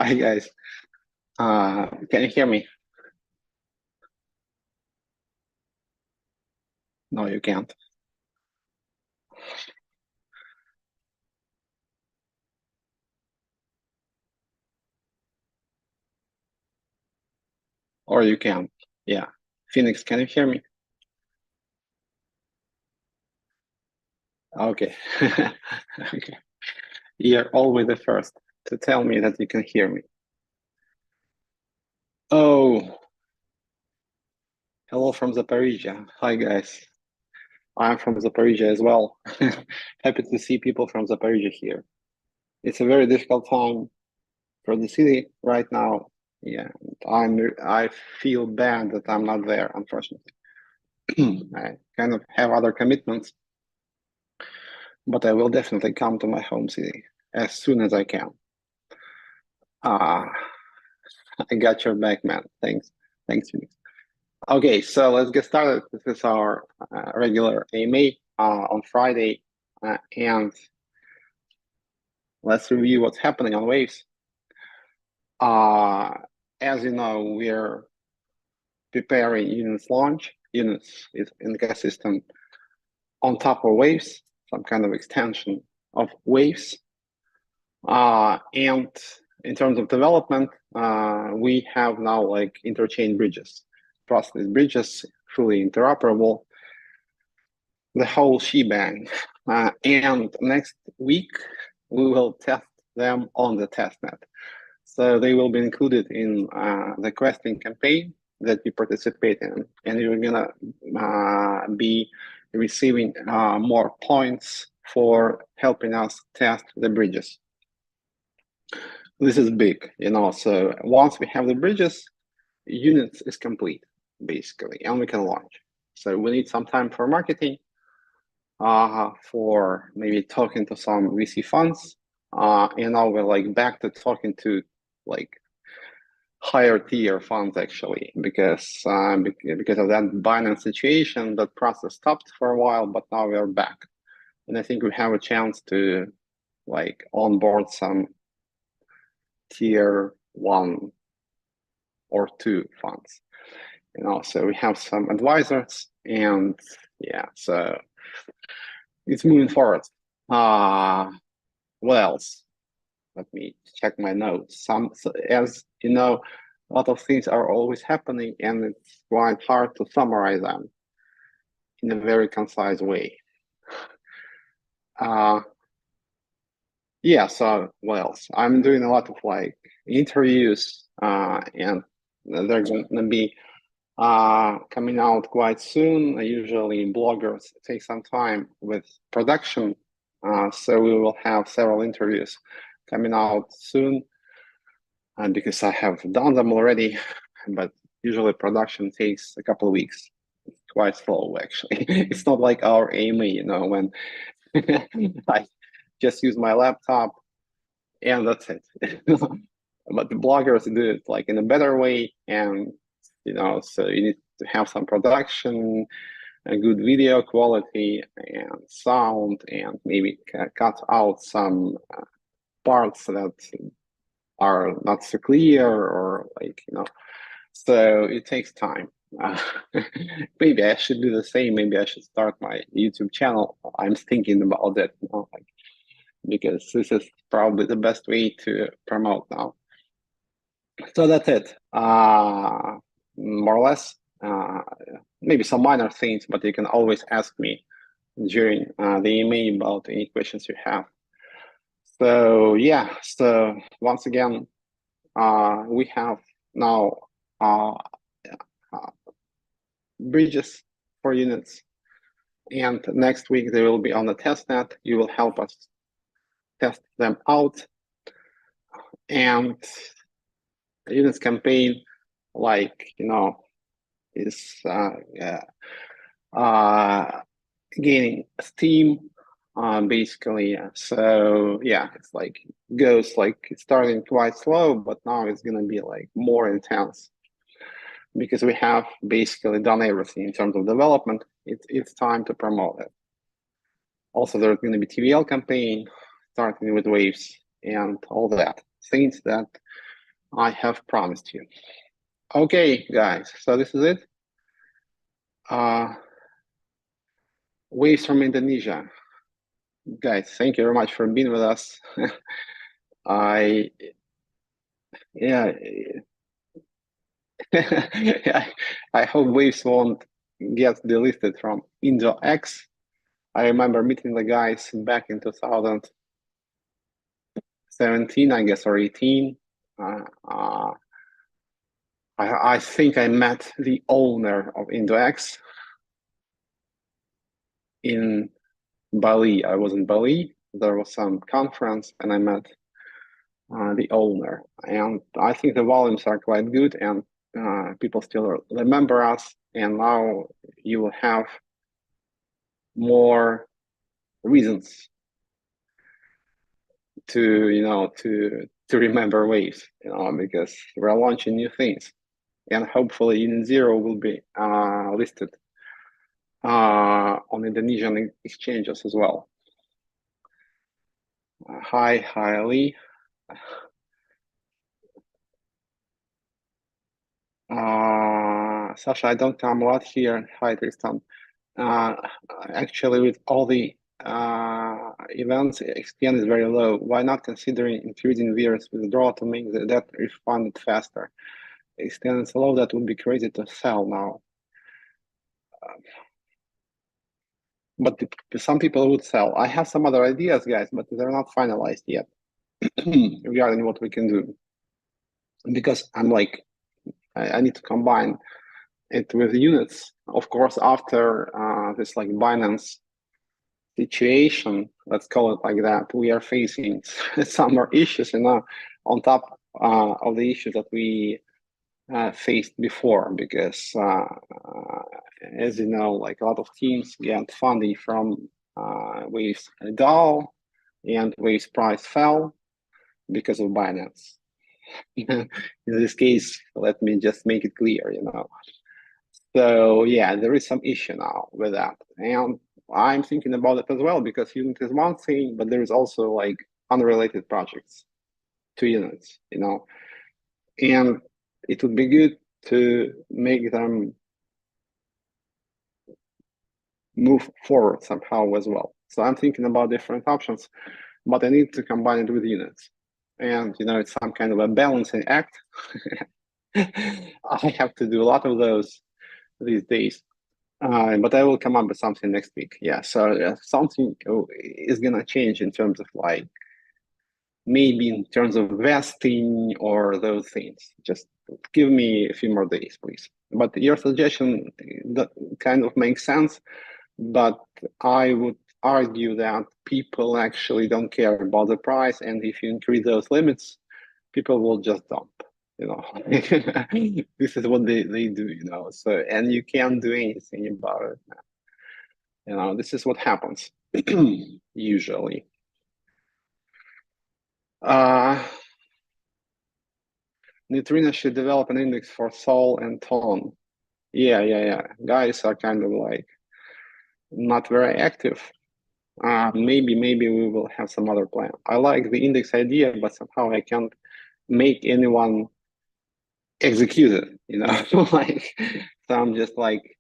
Hi guys. Can you hear me? No, you can't. Or you can. Yeah. Phoenix, can you hear me? Okay. Okay. You're always the first to tell me that you can hear me. Oh, hello from Zaporizhia. Hi guys. I'm from Zaporizhia as well. Happy to see people from Zaporizhia here. It's a very difficult time for the city right now. Yeah, I feel bad that I'm not there, unfortunately. I kind of have other commitments, but I will definitely come to my home city as soon as I can. Ah, I got your back, man. Thanks. Thanks, Phoenix. Okay, so let's get started. This is our regular AMA on Friday, and let's review what's happening on Waves. As you know, we're preparing Unit's launch. Units is an ecosystem on top of Waves, some kind of extension of Waves. And in terms of development, we have now like interchain bridges, trustless bridges, fully interoperable, the whole shebang. And next week, we will test them on the testnet. So they will be included in the questing campaign that we participate in. And you're gonna be receiving more points for helping us test the bridges. This is big, so once we have the bridges, units is complete, basically, and we can launch. So we need some time for marketing, for maybe talking to some VC funds, and now we're like back to talking to like higher tier funds actually, because of that Binance situation, that process stopped for a while, but now we're back, and I think we have a chance to like onboard some tier 1 or 2 funds. So we have some advisors, and yeah, so it's moving forward. What else? Let me check my notes. As you know, a lot of things are always happening, and it's quite hard to summarize them in a very concise way. Yeah, so what else? I'm doing a lot of like interviews, and they're going to be coming out quite soon. Usually bloggers take some time with production, so we will have several interviews coming out soon, and because I have done them already, but usually production takes a couple of weeks. It's quite slow, actually. It's not like our AMA, when I just use my laptop and that's it. But the bloggers do it like in a better way, and so you need to have some production, a good video quality and sound, and maybe cut out some parts that are not so clear, or so it takes time. Maybe I should do the same. Maybe I should start my YouTube channel. I'm thinking about that, because this is probably the best way to promote now. So that's it, more or less. Maybe some minor things, but you can always ask me during the email about any questions you have. So yeah, so once again, we have now uh, bridges for units, and next week they will be on the testnet. You will help us test them out, and the units campaign, is gaining steam, basically. So yeah, it's like goes like it's starting quite slow, but now it's gonna be like more intense, because we have basically done everything in terms of development. It's time to promote it. Also, there's going to be TVL campaign starting with waves and all that things that I have promised you. Okay, guys, so this is it. Waves from Indonesia. Guys, thank you very much for being with us. I yeah, I hope waves won't get delisted from IndoX. I remember meeting the guys back in 2017, I guess, or 18. I think I met the owner of IndoX in Bali. I was in Bali. There was some conference, and I met the owner. And I think the volumes are quite good, and people still remember us. And now you will have more reasons to remember waves, because we're launching new things, and hopefully Unit Zero will be listed on Indonesian exchanges as well. Hi, Lee. Sasha, I don't come a lot here. Hi, Tristan. Actually, with all the events, XPN is very low. Why not considering increasing VR's withdrawal to make the debt refunded faster? XPN is low, that would be crazy to sell now. But some people would sell. I have some other ideas, guys, but they're not finalized yet regarding what we can do. Because I'm like, I need to combine it with units. Of course, after this like Binance situation, let's call it like that, we are facing some more issues, on top of the issues that we faced before, because as you know, like a lot of teams get funding from Waves DAO, and Waves price fell because of Binance. In this case, let me just make it clear, So yeah, there is some issue now with that, and I'm thinking about it as well, because unit is one thing, but there is also like unrelated projects to units, and it would be good to make them move forward somehow as well. So I'm thinking about different options, but I need to combine it with units, and it's some kind of a balancing act. I have to do a lot of those these days. But I will come up with something next week. Yeah, so something is gonna change in terms of like, maybe in terms of vesting or those things. Just give me a few more days, please. But your suggestion that kind of makes sense, but I would argue that people actually don't care about the price, and if you increase those limits, people will just dump. This is what they do, so, and you can't do anything about it. This is what happens usually. Neutrino should develop an index for Sol and Ton. Yeah. Guys are kind of like not very active. Maybe we will have some other plan. I like the index idea, but somehow I can't make anyone execute it, like, so I'm just like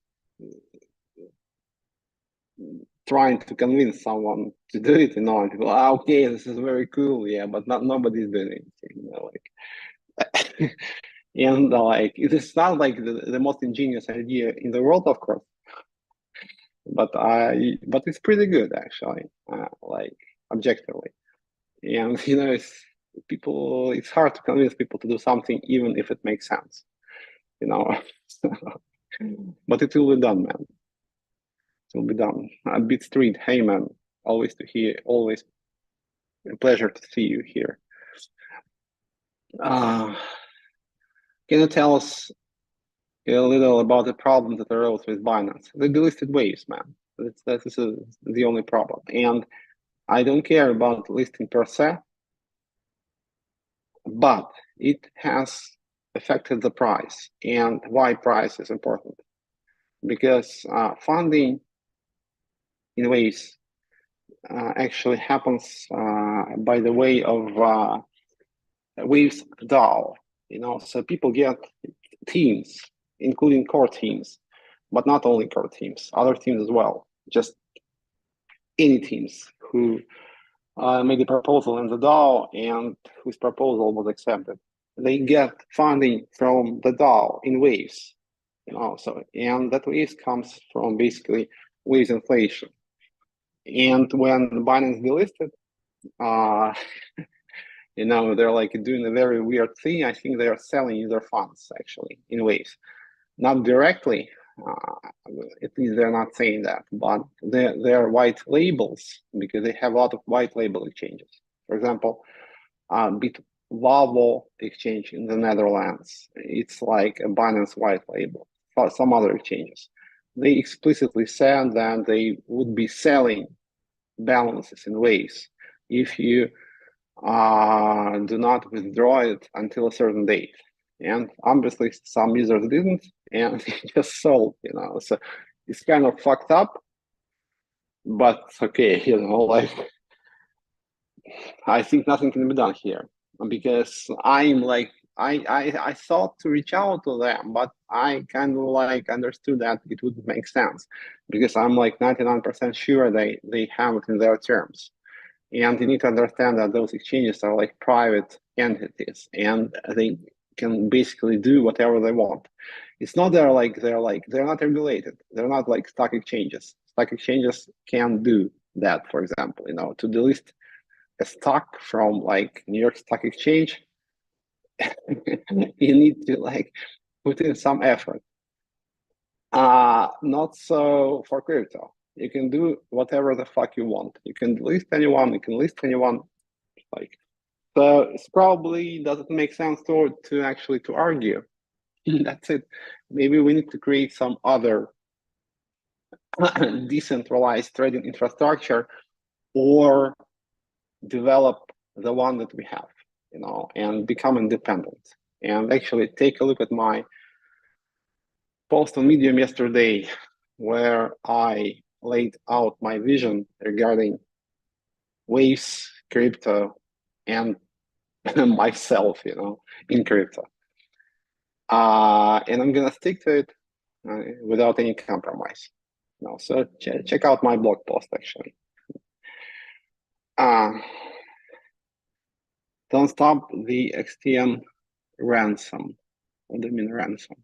trying to convince someone to do it, and people, okay, this is very cool, yeah, but nobody's doing anything, like, and like, it's not like the most ingenious idea in the world, of course, but it's pretty good actually, like, objectively, and it's hard to convince people to do something even if it makes sense, but it will be done, man. It will be done. Beat Street, hey man, always a pleasure to see you here. Can you tell us a little about the problem that arose with Binance? The delisted waves, man. That is the only problem. And I don't care about listing per se, but it has affected the price. And why price is important? Because funding in waves actually happens by the way of Waves DAO. So people get teams, including core teams, but not only core teams, other teams as well, just any teams who made a proposal in the DAO and whose proposal was accepted. They get funding from the DAO in waves, and that waves comes from basically waves inflation. And when Binance delisted, they're like doing a very weird thing. I think they are selling user funds actually in waves, not directly. At least they're not saying that, but they're white labels because they have a lot of white label exchanges. For example, Bitvalvo exchange in the Netherlands, it's like a Binance white label. For some other exchanges, they explicitly said that they would be selling balances in waves if you do not withdraw it until a certain date. And obviously some users didn't, and they just sold, so it's kind of fucked up, but okay, like I think nothing can be done here because I'm like I thought to reach out to them, but I kind of like understood that it wouldn't make sense because I'm like 99% sure they have it in their terms. And you need to understand that those exchanges are like private entities and they can basically do whatever they want. It's not they're not regulated. They're not like stock exchanges. Stock exchanges can do that, for example, to delist a stock from like New York Stock Exchange, you need to like put in some effort. Not so for crypto. You can do whatever the fuck you want. You can list anyone, you can list anyone. Like, so it's probably doesn't make sense to actually to argue. That's it. Maybe we need to create some other decentralized trading infrastructure or develop the one that we have, and become independent. And actually take a look at my post on Medium yesterday where I laid out my vision regarding waves, crypto, and myself, in crypto. And I'm gonna stick to it without any compromise. So check out my blog post actually. Don't stop the XTM ransom. What do you mean ransom?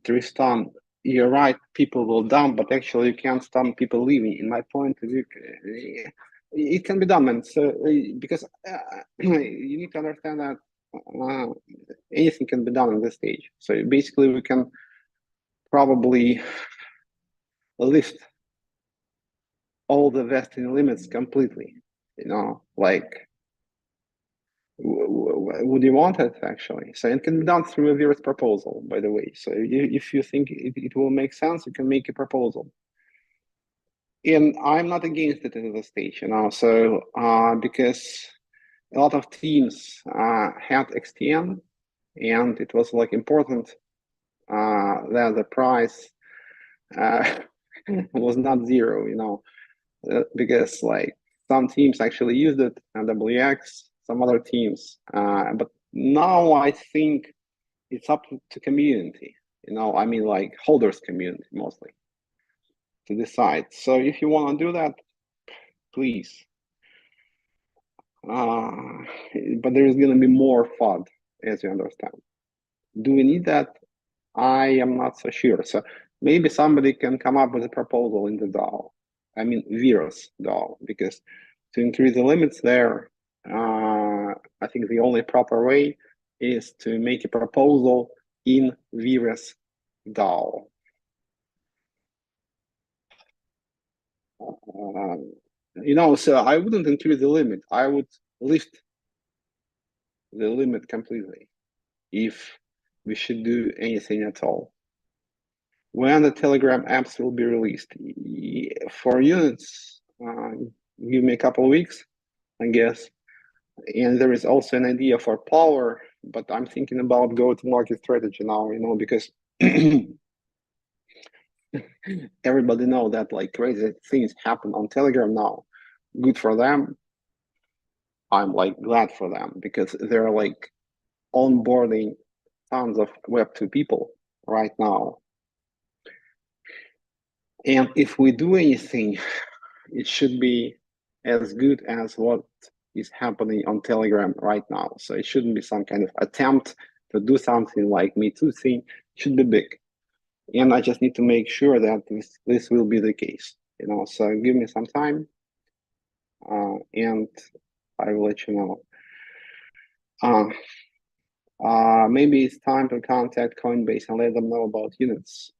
Tristan, you're right, people will dump, but actually you can't stop people leaving. In my point of view, it can be done, man. So because you need to understand that anything can be done at this stage. So basically we can probably lift all the vesting limits completely, like would you want it actually? So it can be done through a reverse proposal, by the way. So if you think it will make sense, you can make a proposal. And I'm not against it at this stage, so because a lot of teams had XTM and it was like important that the price was not zero, because like some teams actually used it and WX, some other teams, but now I think it's up to community, I mean like holders community mostly to decide. So if you want to do that, please, but there is going to be more FUD, as you understand. Do we need that? I am not so sure. So maybe somebody can come up with a proposal in the DAO. I mean, Virus DAO, because to increase the limits there, I think the only proper way is to make a proposal in Virus DAO. So I wouldn't increase the limit. I would lift the limit completely if we should do anything at all. When the Telegram apps will be released? For units, give me a couple of weeks, I guess. And there is also an idea for Power, but I'm thinking about go-to-market strategy now, because everybody know that like crazy things happen on Telegram now. Good for them. I'm like glad for them because they're like onboarding tons of Web2 people right now. And if we do anything, it should be as good as what is happening on Telegram right now. So it shouldn't be some kind of attempt to do something like Me Too thing. It should be big. And I just need to make sure that this will be the case. So give me some time, and I will let you know. Maybe it's time to contact Coinbase and let them know about units.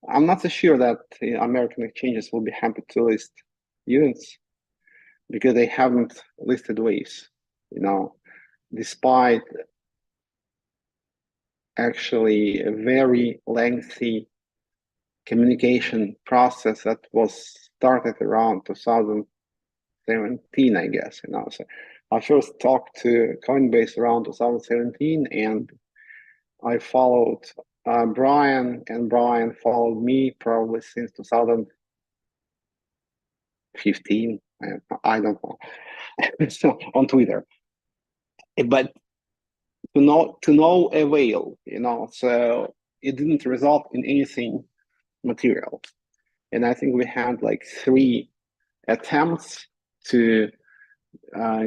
I'm not so sure that the American exchanges will be happy to list units because they haven't listed waves, despite actually a very lengthy communication process that was started around 2017, I guess. So I first talked to Coinbase around 2017, and I followed Brian, and Brian followed me probably since 2015. I don't know. So on Twitter, but to no avail. So it didn't result in anything material. And I think we had like 3 attempts to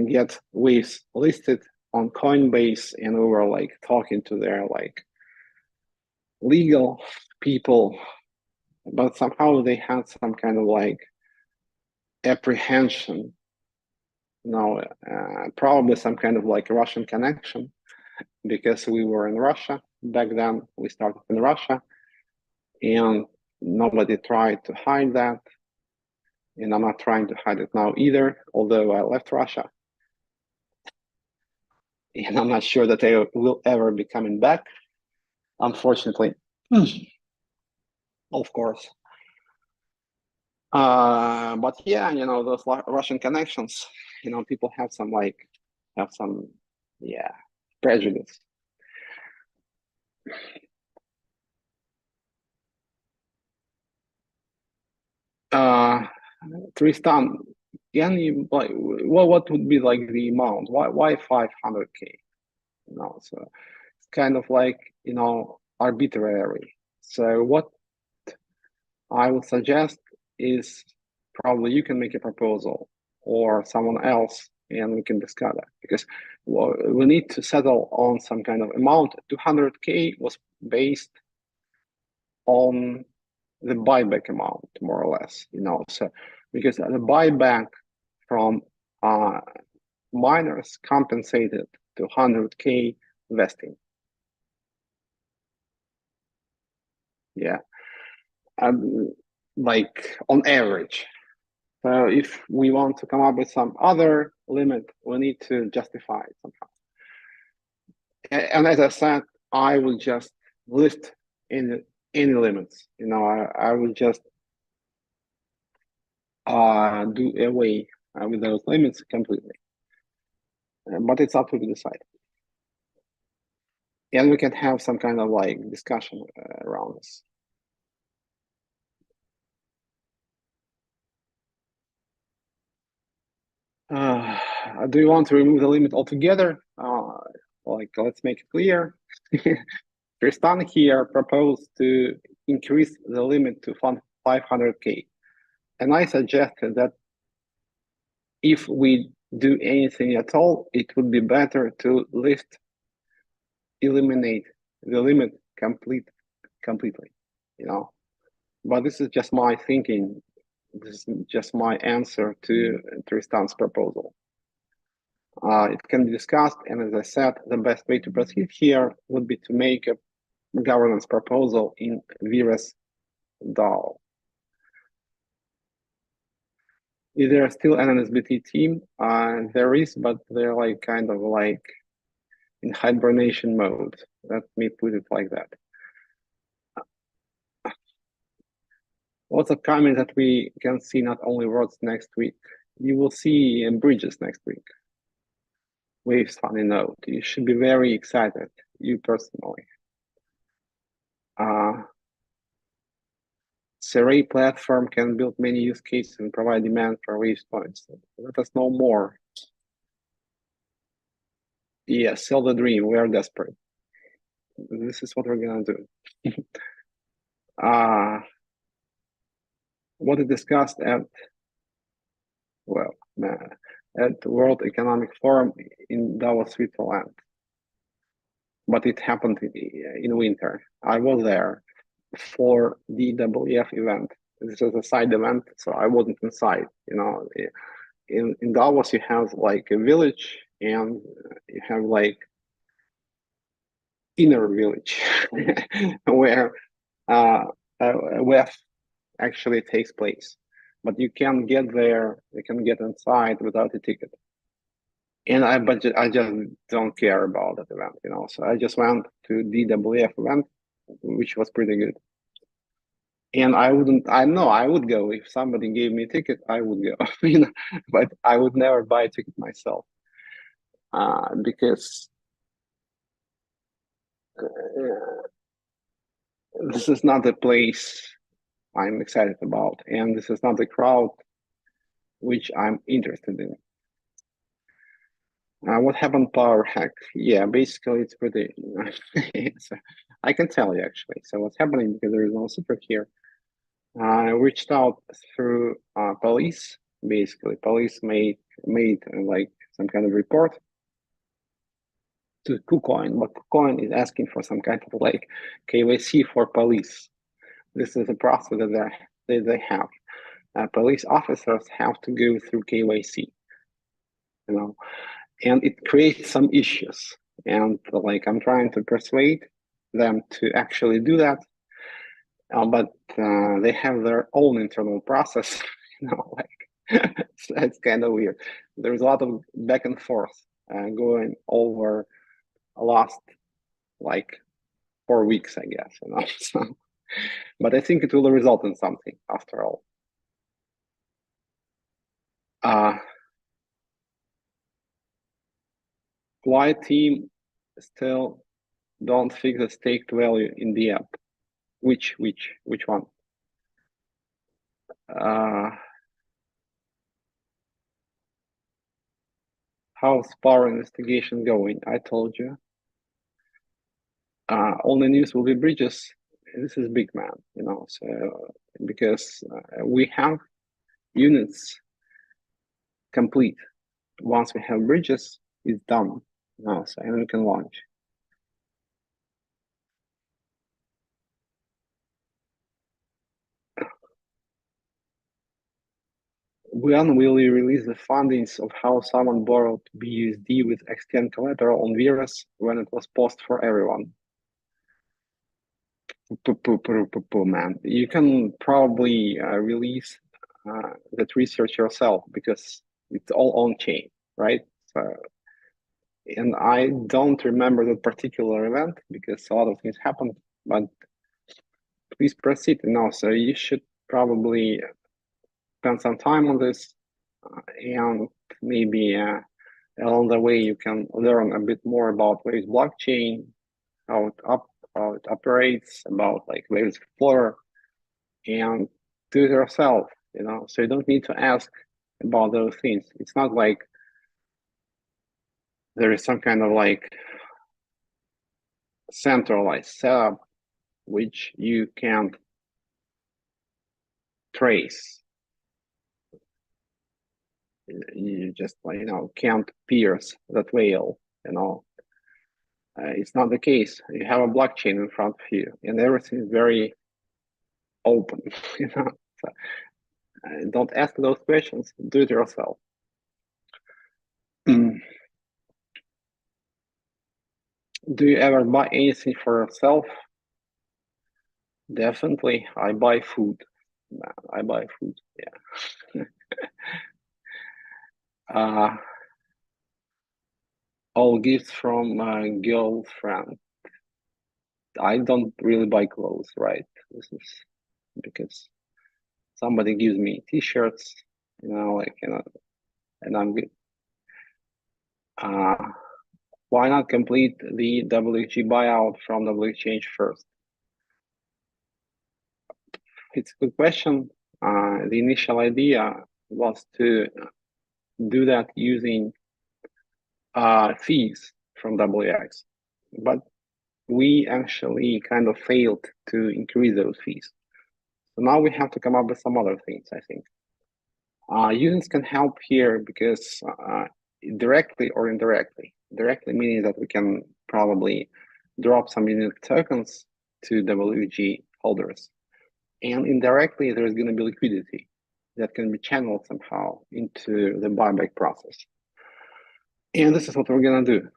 get waves listed on Coinbase, and we were like talking to their like legal people, but somehow they had some kind of like apprehension, probably some kind of like Russian connection, because we were in Russia back then. We started in Russia, and nobody tried to hide that. And I'm not trying to hide it now either, although I left Russia. And I'm not sure that I will ever be coming back, unfortunately. Of course. But yeah, those Russian connections, people have some prejudice. Tristan, can you like what would be like the amount? Why 500K? So it's kind of like arbitrary. So what I would suggest is probably you can make a proposal or someone else, and we can discuss that, because we need to settle on some kind of amount. 200K was based on the buyback amount, more or less, so because the buyback from miners compensated to 100K vesting. Yeah, like on average. So if we want to come up with some other limit, we need to justify it somehow. And as I said, I will just list any limits. I will just do away with those limits completely. But it's up to you to decide. And we can have some kind of like discussion around this. Do you want to remove the limit altogether? Let's make it clear. Tristan here proposed to increase the limit to 500K. And I suggested that if we do anything at all, it would be better to eliminate the limit completely, But this is just my thinking. This is just my answer to Tristan's proposal. It can be discussed, and as I said, the best way to proceed here would be to make a governance proposal in Vira's DAO. Is there still an NSBT team? There is, but they're like kind of like in hibernation mode. Let me put it like that. What's upcoming that we can see not only words next week? You will see bridges next week. Waves funny note. You should be very excited, you personally. Array platform can build many use cases and provide demand for Waves points. Let us know more. Yeah, sell the dream. We are desperate. This is what we're gonna do. What is discussed at, well, at the World Economic Forum in Davos, Switzerland, but it happened in winter. I was there for the WF event. This is a side event, so I wasn't inside. In Davos, you have like a village and you have like inner village where WF actually takes place. But you can get there, you can get inside without a ticket. And I just don't care about that event, So I just went to DWF event, which was pretty good. And I would go if somebody gave me a ticket, I would go, but I would never buy a ticket myself, because this is not a place I'm excited about, and this is not the crowd which I'm interested in. What happened, power hack? Yeah, basically it's pretty. So I can tell you actually. So what's happening, because there is no secret here. I reached out through police. Basically, police made like some kind of report to KuCoin, but KuCoin is asking for some kind of like KYC for police. This is a process that they have. Police officers have to go through KYC, and it creates some issues. And like I'm trying to persuade them to actually do that, but they have their own internal process, it's kind of weird. There's a lot of back and forth going over last like 4 weeks, I guess, So, but I think it will result in something after all. Why team still don't fix the staked value in the app? Which one? How's power investigation going? I told you. All the news will be bridges. This is big man, So because we have units complete. Once we have bridges, it's done. So and we can launch. When will you release the findings of how someone borrowed BUSD with extend collateral on Virus when it was posted for everyone? Man, you can probably release that research yourself because it's all on chain, right? So, and I don't remember that particular event because a lot of things happened, but please proceed. So you should probably spend some time on this, and maybe along the way you can learn a bit more about Waves blockchain, how it operates, about like Waves Explorer, and do it yourself. So you don't need to ask about those things. It's not like there is some kind of like centralized setup which you can't trace. You just can't pierce that veil. It's not the case. You have a blockchain in front of you, and everything is very open. So, don't ask those questions. Do it yourself. Do you ever buy anything for yourself? Definitely, I buy food. I buy food. Yeah. All gifts from my girlfriend. I don't really buy clothes, right? This is because somebody gives me T-shirts, and I'm good. Why not complete the WG buyout from the exchange first? It's a good question. The initial idea was to do that using fees from WX, but we actually kind of failed to increase those fees. So now we have to come up with some other things, I think. Unions can help here because directly or indirectly. Directly meaning that we can probably drop some unit tokens to WG holders. And indirectly, there's going to be liquidity that can be channeled somehow into the buyback process. And this is what we're going to do.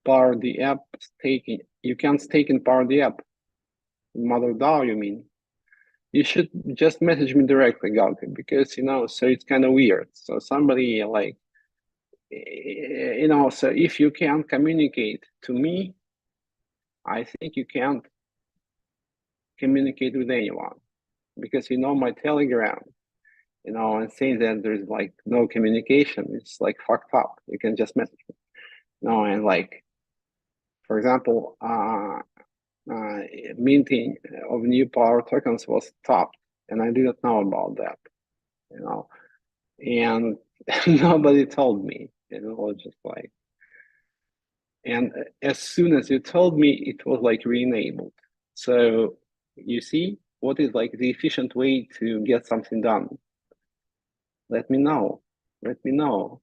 Power the app staking. You can stake in Power the app. Mother DAO, you mean? You should just message me directly, Galka, because, so it's kind of weird. So somebody like, so if you can't communicate to me, I think you can't communicate with anyone, because, my Telegram, and saying that there's like no communication, it's like fucked up. You can just message me. And like, for example, minting of new power tokens was stopped, and I didn't know about that, and nobody told me. It was just like, and as soon as you told me, it was like re-enabled. So you see, what is like the efficient way to get something done? Let me know. Let me know.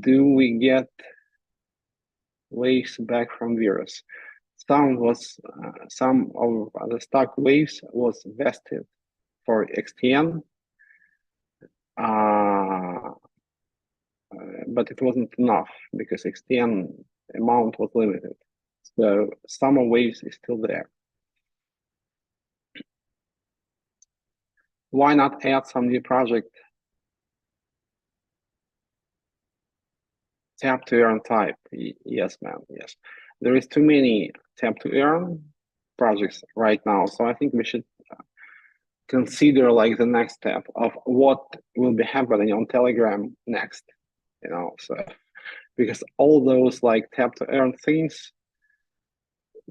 Do we get waves back from virus? Some of the stock waves was vested for XTN, but it wasn't enough because XTN amount was limited. So some of waves is still there. Why not add some new project? Tap to earn type. Yes, man. Yes. There is too many tap to earn projects right now. So I think we should consider like the next step of what will be happening on Telegram next, so because all those like tap to earn things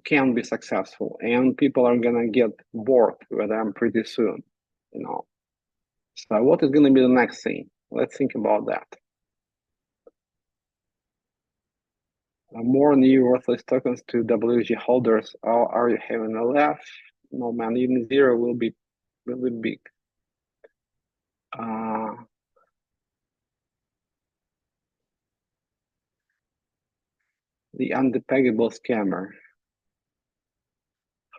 can be successful and people are gonna get bored with them pretty soon, So what is gonna be the next thing? Let's think about that. More new worthless tokens to WG holders. Are you having a laugh? No, man, even zero will be really big. The undepeggable scammer.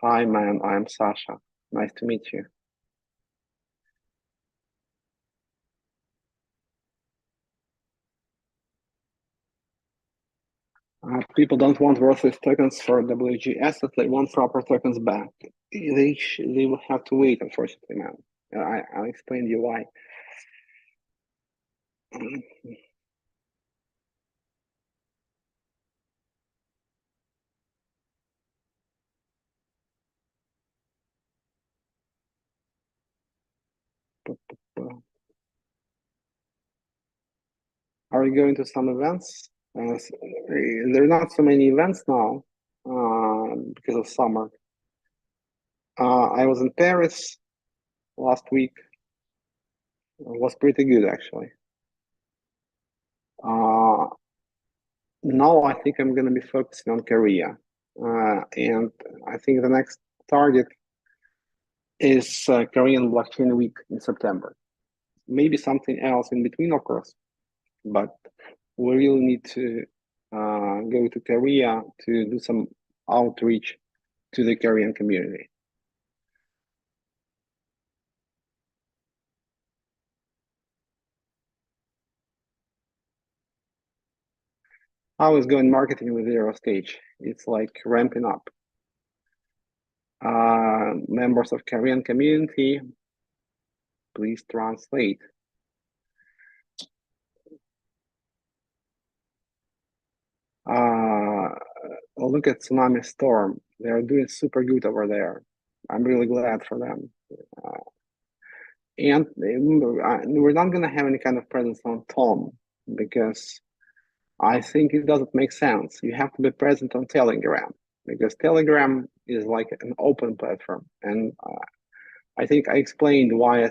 Hi, man, I'm Sasha. Nice to meet you. People don't want worthless tokens for WG assets. They want proper tokens back. They will have to wait, unfortunately, man. I'll explain to you why. Are you going to some events? There are not so many events now because of summer. I was in Paris last week. It was pretty good, actually. Now I think I'm going to be focusing on Korea. And I think the next target is Korean Blockchain Week in September. Maybe something else in between, of course, but we really need to go to Korea to do some outreach to the Korean community. How is going marketing with Zero Stage? It's like ramping up. Members of Korean community, please translate. Look at Tsunami Storm. They're doing super good over there. I'm really glad for them. And we're not going to have any kind of presence on Tom because I think it doesn't make sense. You have to be present on Telegram because Telegram is like an open platform, and I think I explained why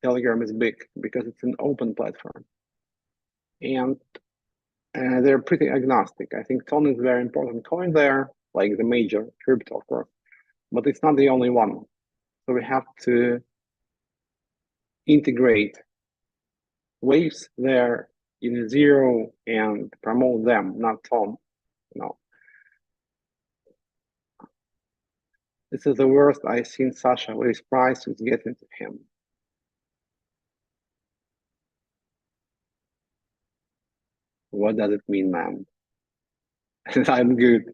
Telegram is big, because it's an open platform, and they're pretty agnostic. I think Ton is a very important coin there, like the major crypto, of course, but it's not the only one. So we have to integrate waves there in zero and promote them, not Ton. No, this is the worst I've seen Sasha with his price is getting to him. What does it mean, man? I'm good.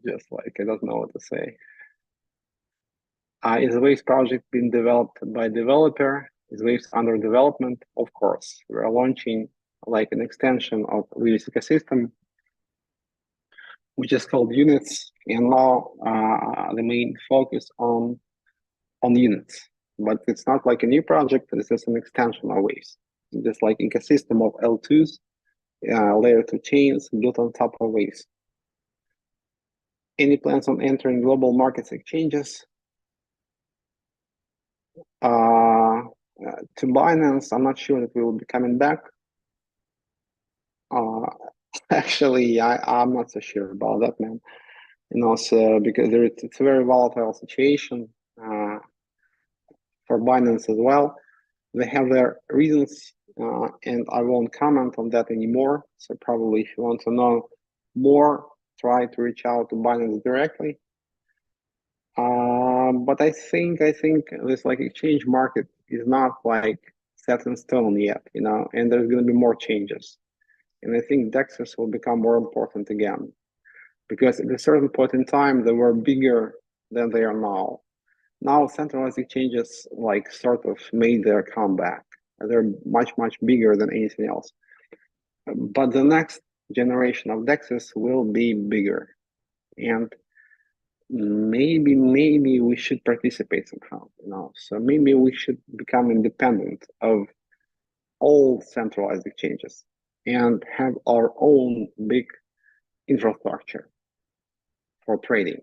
Just like I don't know what to say. Is Waves project being developed by developer? Is Waves under development? Of course, we are launching like an extension of Waves ecosystem, which is called units, and now the main focus on units. But it's not like a new project. This is an extension of Waves. It's like ecosystem of L2s, layer 2 chains built on top of Waves. Any plans on entering global markets exchanges? To Binance, I'm not sure that we will be coming back. Actually, I'm not so sure about that, man. And also because it's a very volatile situation for Binance as well. They have their reasons, and I won't comment on that anymore. So probably if you want to know more, try to reach out to Binance directly. But I think this like exchange market is not like set in stone yet, and there's going to be more changes. And I think DEXs will become more important again, because at a certain point in time, they were bigger than they are now. Now centralized exchanges like sort of made their comeback. They're much, much bigger than anything else. But the next generation of DEXs will be bigger. And maybe we should participate somehow, So maybe we should become independent of all centralized exchanges and have our own big infrastructure for trading.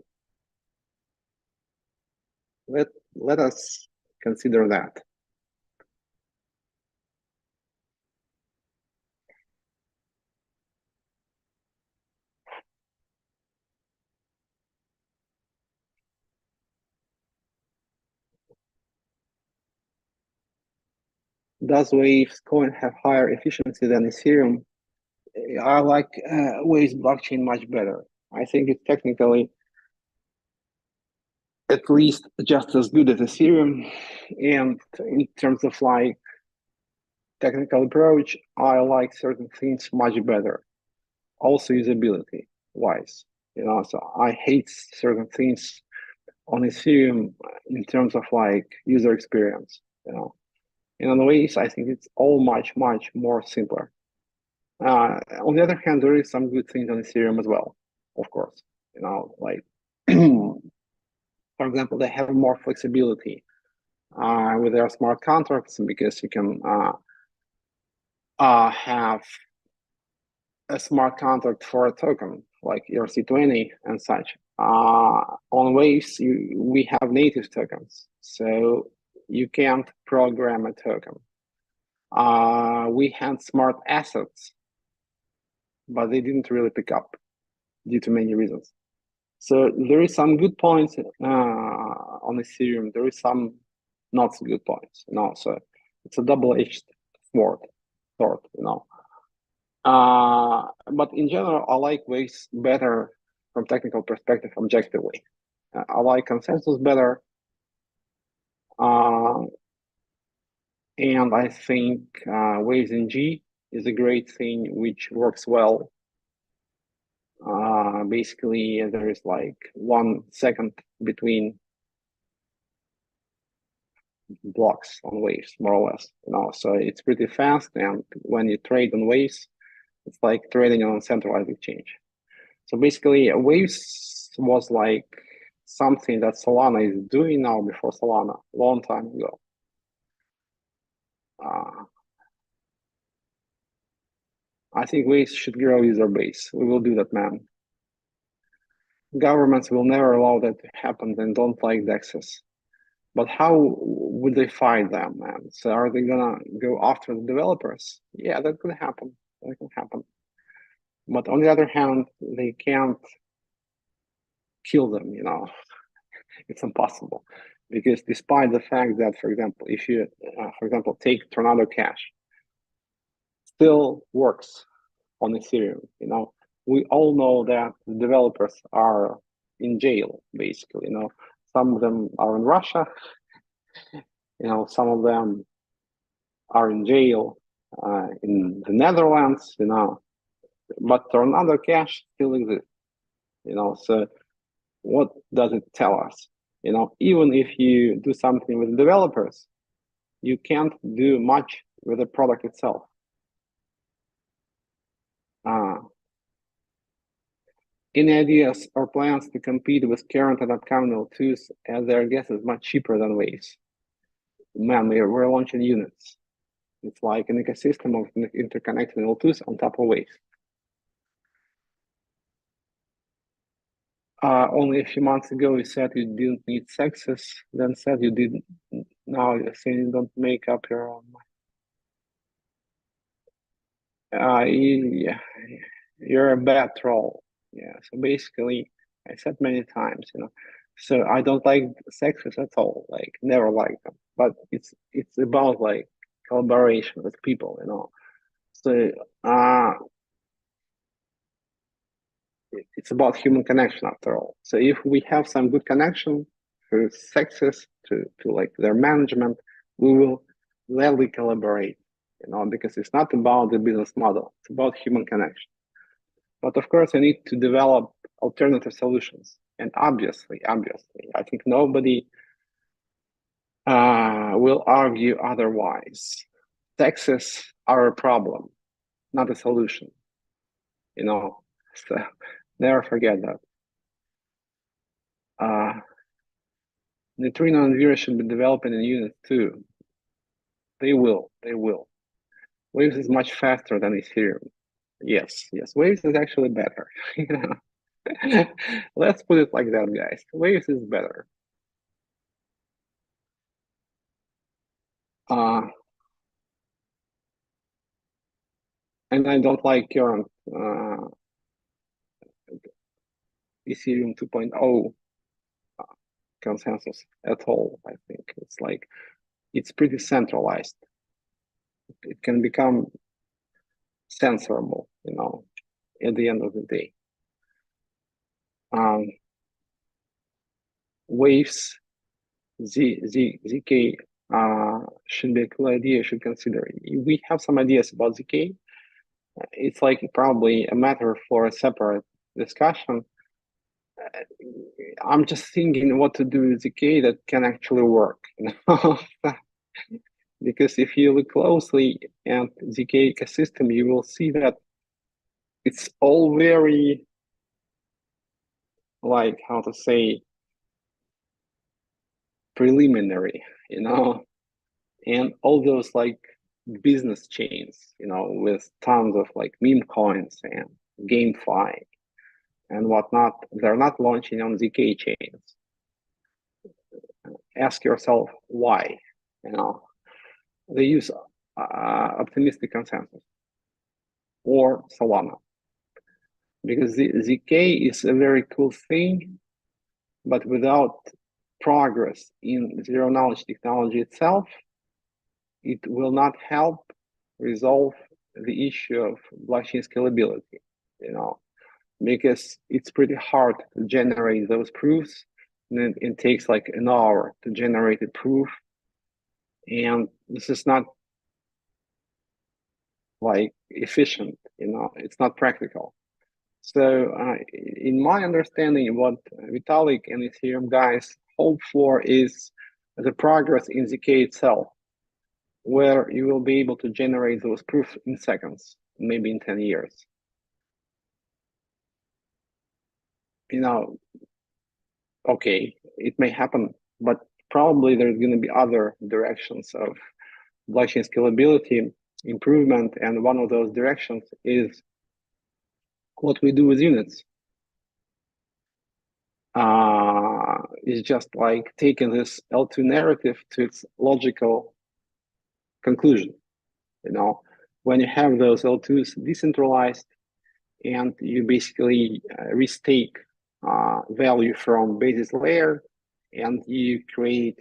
Let us consider that. Does Waves coin have higher efficiency than Ethereum? I like Waves blockchain much better. I think it's technically at least just as good as Ethereum. And in terms of like technical approach, I like certain things much better. Also usability wise, so I hate certain things on Ethereum in terms of like user experience, And on Waves, I think it's all much more simpler. On the other hand, there is some good things on Ethereum as well, of course. Like for example, they have more flexibility with their smart contracts, because you can have a smart contract for a token like ERC20 and such. On Waves, we have native tokens, so you can't program a token. We had smart assets, but they didn't really pick up due to many reasons. So there is some good points on Ethereum. There is some not so good points, So it's a double-edged sword, But in general, I like Waves better from technical perspective, objectively. I like consensus better. And I think Waves in G is a great thing, which works well. Basically, there is like 1 second between blocks on Waves, more or less. So it's pretty fast, and when you trade on Waves, it's like trading on a centralized exchange. So basically, Waves was like something that Solana is doing now before Solana, long time ago. I think Waves should grow user base. We will do that, man. Governments will never allow that to happen and don't like DEXs. But how would they fight them, man? So are they gonna go after the developers? Yeah, that could happen. That can happen. But on the other hand, they can't kill them, you know. It's impossible. Because despite the fact that, for example, if you, for example, take Tornado Cash, still works on Ethereum, you know. We all know that the developers are in jail, basically, you know. Some of them are in Russia, you know, some of them are in jail in the Netherlands, you know, but Tornado Cash still exists, you know. So what does it tell us? You know, even if you do something with developers, you can't do much with the product itself. Any ideas or plans to compete with current and upcoming L2s as their gas is much cheaper than Waves? Man, we're launching units. It's like an ecosystem of interconnected L2s on top of Waves. Only a few months ago you said you didn't need sexes, then said you didn't. Now you're saying you don't make up your own mind. Yeah, you're a bad troll. Yeah, so basically, I said many times, you know, so I don't like sexes at all, like never liked them. But it's about like collaboration with people, you know. So it's about human connection after all. So if we have some good connection through sexes to like their management, we will gladly collaborate, you know, because it's not about the business model, it's about human connection. But of course, I need to develop alternative solutions. And obviously, I think nobody will argue otherwise. Taxes are a problem, not a solution, you know. So never forget that. Neutrino and Vera should be developing in unit too. They will. Waves is much faster than Ethereum. Yes. Waves is actually better. Let's put it like that, guys. Waves is better. And I don't like current Ethereum 2.0 consensus at all. I think it's like it's pretty centralized. It can become censorable, you know, at the end of the day. Waves ZK should be a cool idea. You should consider. We have some ideas about ZK. It's like probably a matter for a separate discussion. I'm just thinking what to do with ZK that can actually work. You know? Because if you look closely at ZK ecosystem, you will see that it's all very, like, how to say, preliminary, you know, and all those like business chains, you know, with tons of like meme coins and GameFi and whatnot, they're not launching on ZK chains. Ask yourself why, you know. They use optimistic consensus or Solana because the ZK is a very cool thing, but without progress in zero knowledge technology itself, it will not help resolve the issue of blockchain scalability, you know, because it's pretty hard to generate those proofs. And it takes like an hour to generate a proof. And this is not like efficient, you know, it's not practical. So in my understanding, what Vitalik and Ethereum guys hope for is the progress in ZK itself, where you will be able to generate those proofs in seconds, maybe in 10 years. You know, okay, it may happen, but probably there's going to be other directions of blockchain scalability improvement, and one of those directions is what we do with units. Is just like taking this L2 narrative to its logical conclusion. When you have those L2s decentralized and you basically restake value from basis layer, and you create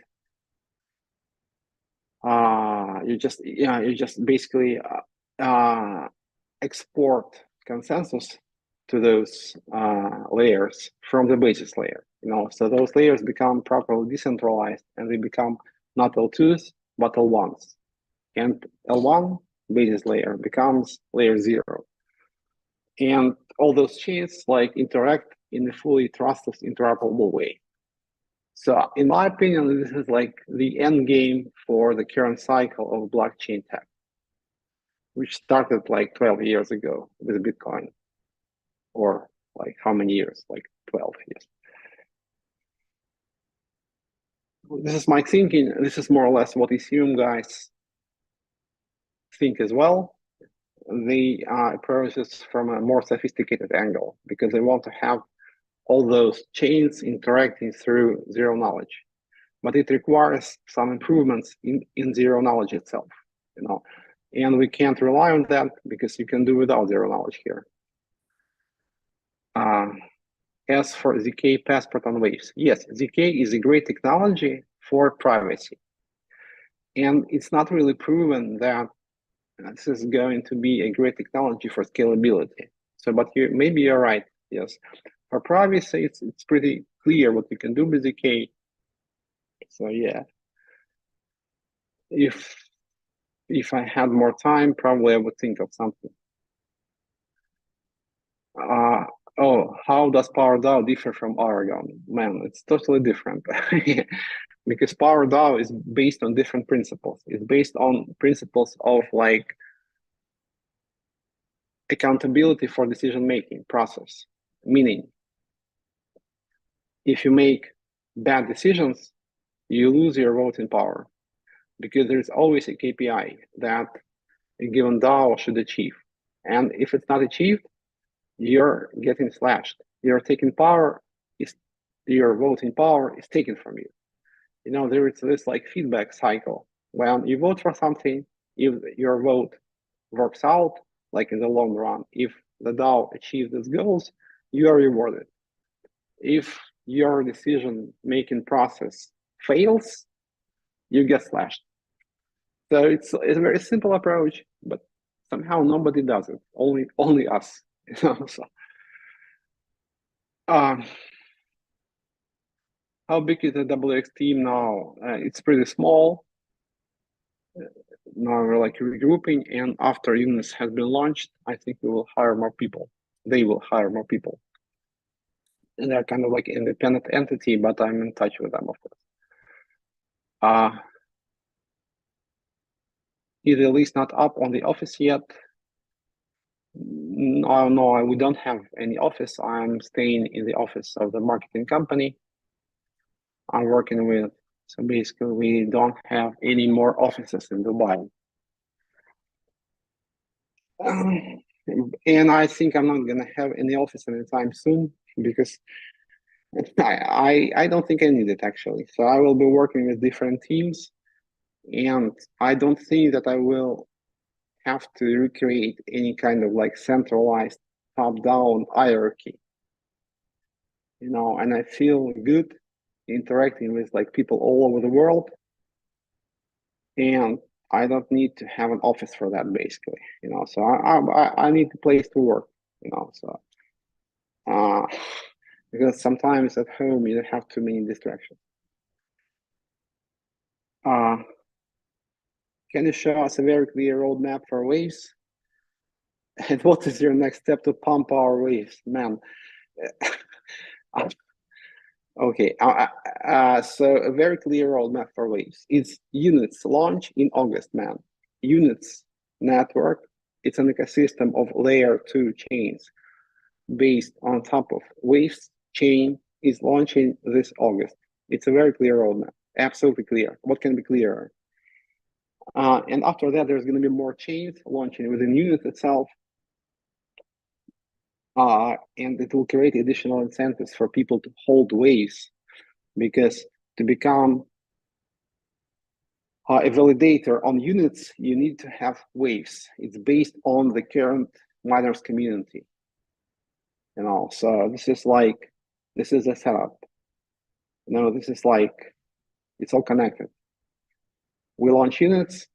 you just basically export consensus to those layers from the basis layer. So those layers become properly decentralized, and they become not L2s but L1s, and L1 basis layer becomes layer 0, and all those chains like interact in a fully trusted, interoperable way. So in my opinion, this is like the end game for the current cycle of blockchain tech, which started like 12 years ago with Bitcoin. Or like how many years? Like 12 years. This is my thinking. This is more or less what Ethereum guys think as well. They approach this from a more sophisticated angle because they want to have all those chains interacting through zero knowledge. But it requires some improvements in zero knowledge itself, and we can't rely on that because you can do without zero knowledge here. As for ZK passport on waves, yes, ZK is a great technology for privacy, and it's not really proven that this is going to be a great technology for scalability. So, but maybe you're right. Yes, for privacy, it's pretty clear what you can do with ZK. So yeah, if I had more time, probably I would think of something. How does PowerDAO differ from Aragon? Man, it's totally different. Because PowerDAO is based on different principles. It's based on principles of like accountability for decision-making process. Meaning, if you make bad decisions, you lose your voting power because there's always a KPI that a given DAO should achieve. And if it's not achieved, you're getting slashed. You're taking power, your voting power is taken from you. There is this like feedback cycle. When you vote for something, if your vote works out, like in the long run, if the DAO achieves its goals, you are rewarded. If your decision-making process fails, you get slashed. So it's a very simple approach, but somehow nobody does it. Only us. So, how big is the WX team now? It's pretty small. Now we're like regrouping, and after Units has been launched, I think we will hire more people. They will hire more people. And they're kind of like independent entity, but I'm in touch with them, of course. Is the list not up on the office yet? No, we don't have any office. I'm staying in the office of the marketing company I'm working with. So basically, we don't have any more offices in Dubai. And I think I'm not gonna have any office anytime soon because I don't think I need it actually. So I will be working with different teams, and I don't think that I will have to recreate any kind of like centralized top-down hierarchy. And I feel good interacting with like people all over the world, and I don't need to have an office for that basically. So I need a place to work. So because sometimes at home you have too many distractions. Can you show us a very clear roadmap for waves? And what is your next step to pump our waves, man? Okay, so a very clear roadmap for waves. It's Units launch in August, man. Units network, it's an ecosystem of layer 2 chains based on top of waves chain is launching this August. It's a very clear roadmap, absolutely clear. What can be clearer? And after that, there's going to be more chains launching within unit itself. And it will create additional incentives for people to hold waves, because to become a validator on units, you need to have waves. It's based on the current miners community. So this is a setup. This is it's all connected. We launch units,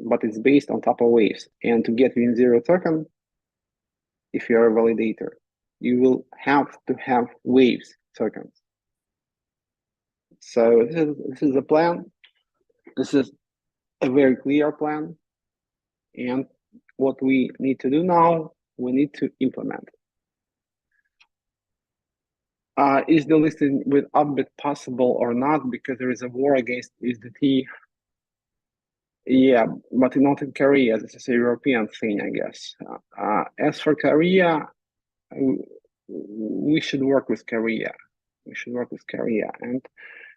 but it's based on top of waves. And to get Win0 token, if you're a validator, you will have to have waves tokens. So this is a plan. This is a very clear plan. And what we need to do now, we need to implement. Is the listing with Upbit possible or not? Because there is a war against USDT. Yeah, but not in Korea. This is a European thing, I guess. As for Korea, we should work with Korea. We should work with Korea, and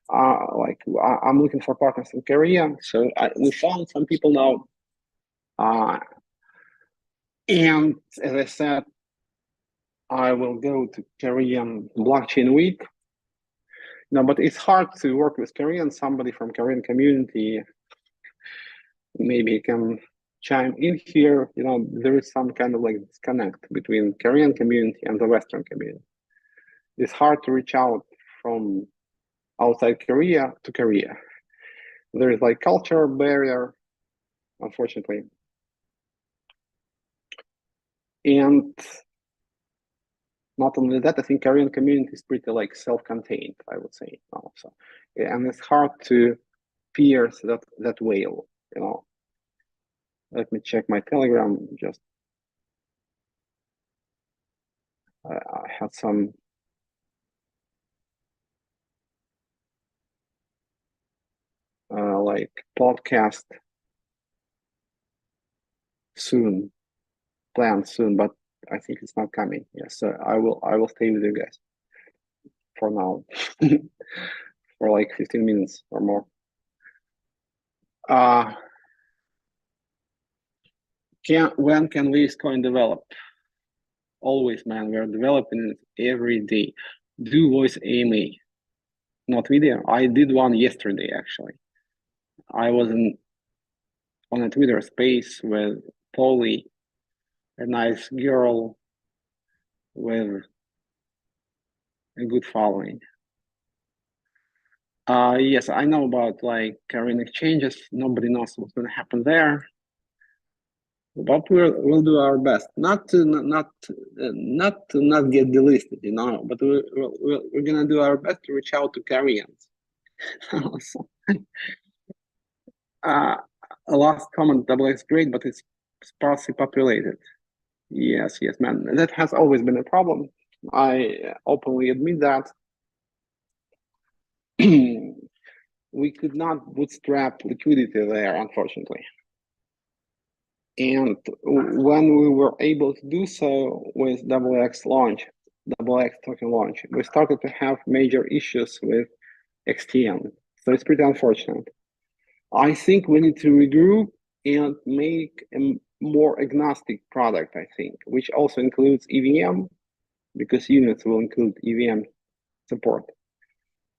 I'm looking for partners in Korea. So we found some people now, and as I said, I will go to Korean blockchain week. No, but it's hard to work with Korean. Somebody from Korean community maybe can chime in here. There is some kind of disconnect between Korean community and the Western community. It's hard to reach out from outside Korea to Korea. There is culture barrier, unfortunately. And not only that, I think Korean community is pretty self-contained, I would say. Also, and it's hard to pierce that whale. Let me check my Telegram. Just I had some podcast soon, planned soon, but I think it's not coming. Yes, so I will stay with you guys for now for 15 minutes or more. When can Leaf's coin develop? Always, man. We're developing it every day. Do voice AMA, not video. I did one yesterday, actually. I was on a Twitter space with Polly, a nice girl with a good following. Yes, I know about current exchanges. Nobody knows what's going to happen there, but we'll do our best not to not get delisted, But we're going to do our best to reach out to Koreans. Last comment, double X great, but it's sparsely populated. Yes, man. That has always been a problem. I openly admit that. We could not bootstrap liquidity there, unfortunately. And when we were able to do so with double X token launch, we started to have major issues with XTM. So it's pretty unfortunate. I think we need to regroup and make a more agnostic product, I think, which also includes EVM, because units will include EVM support,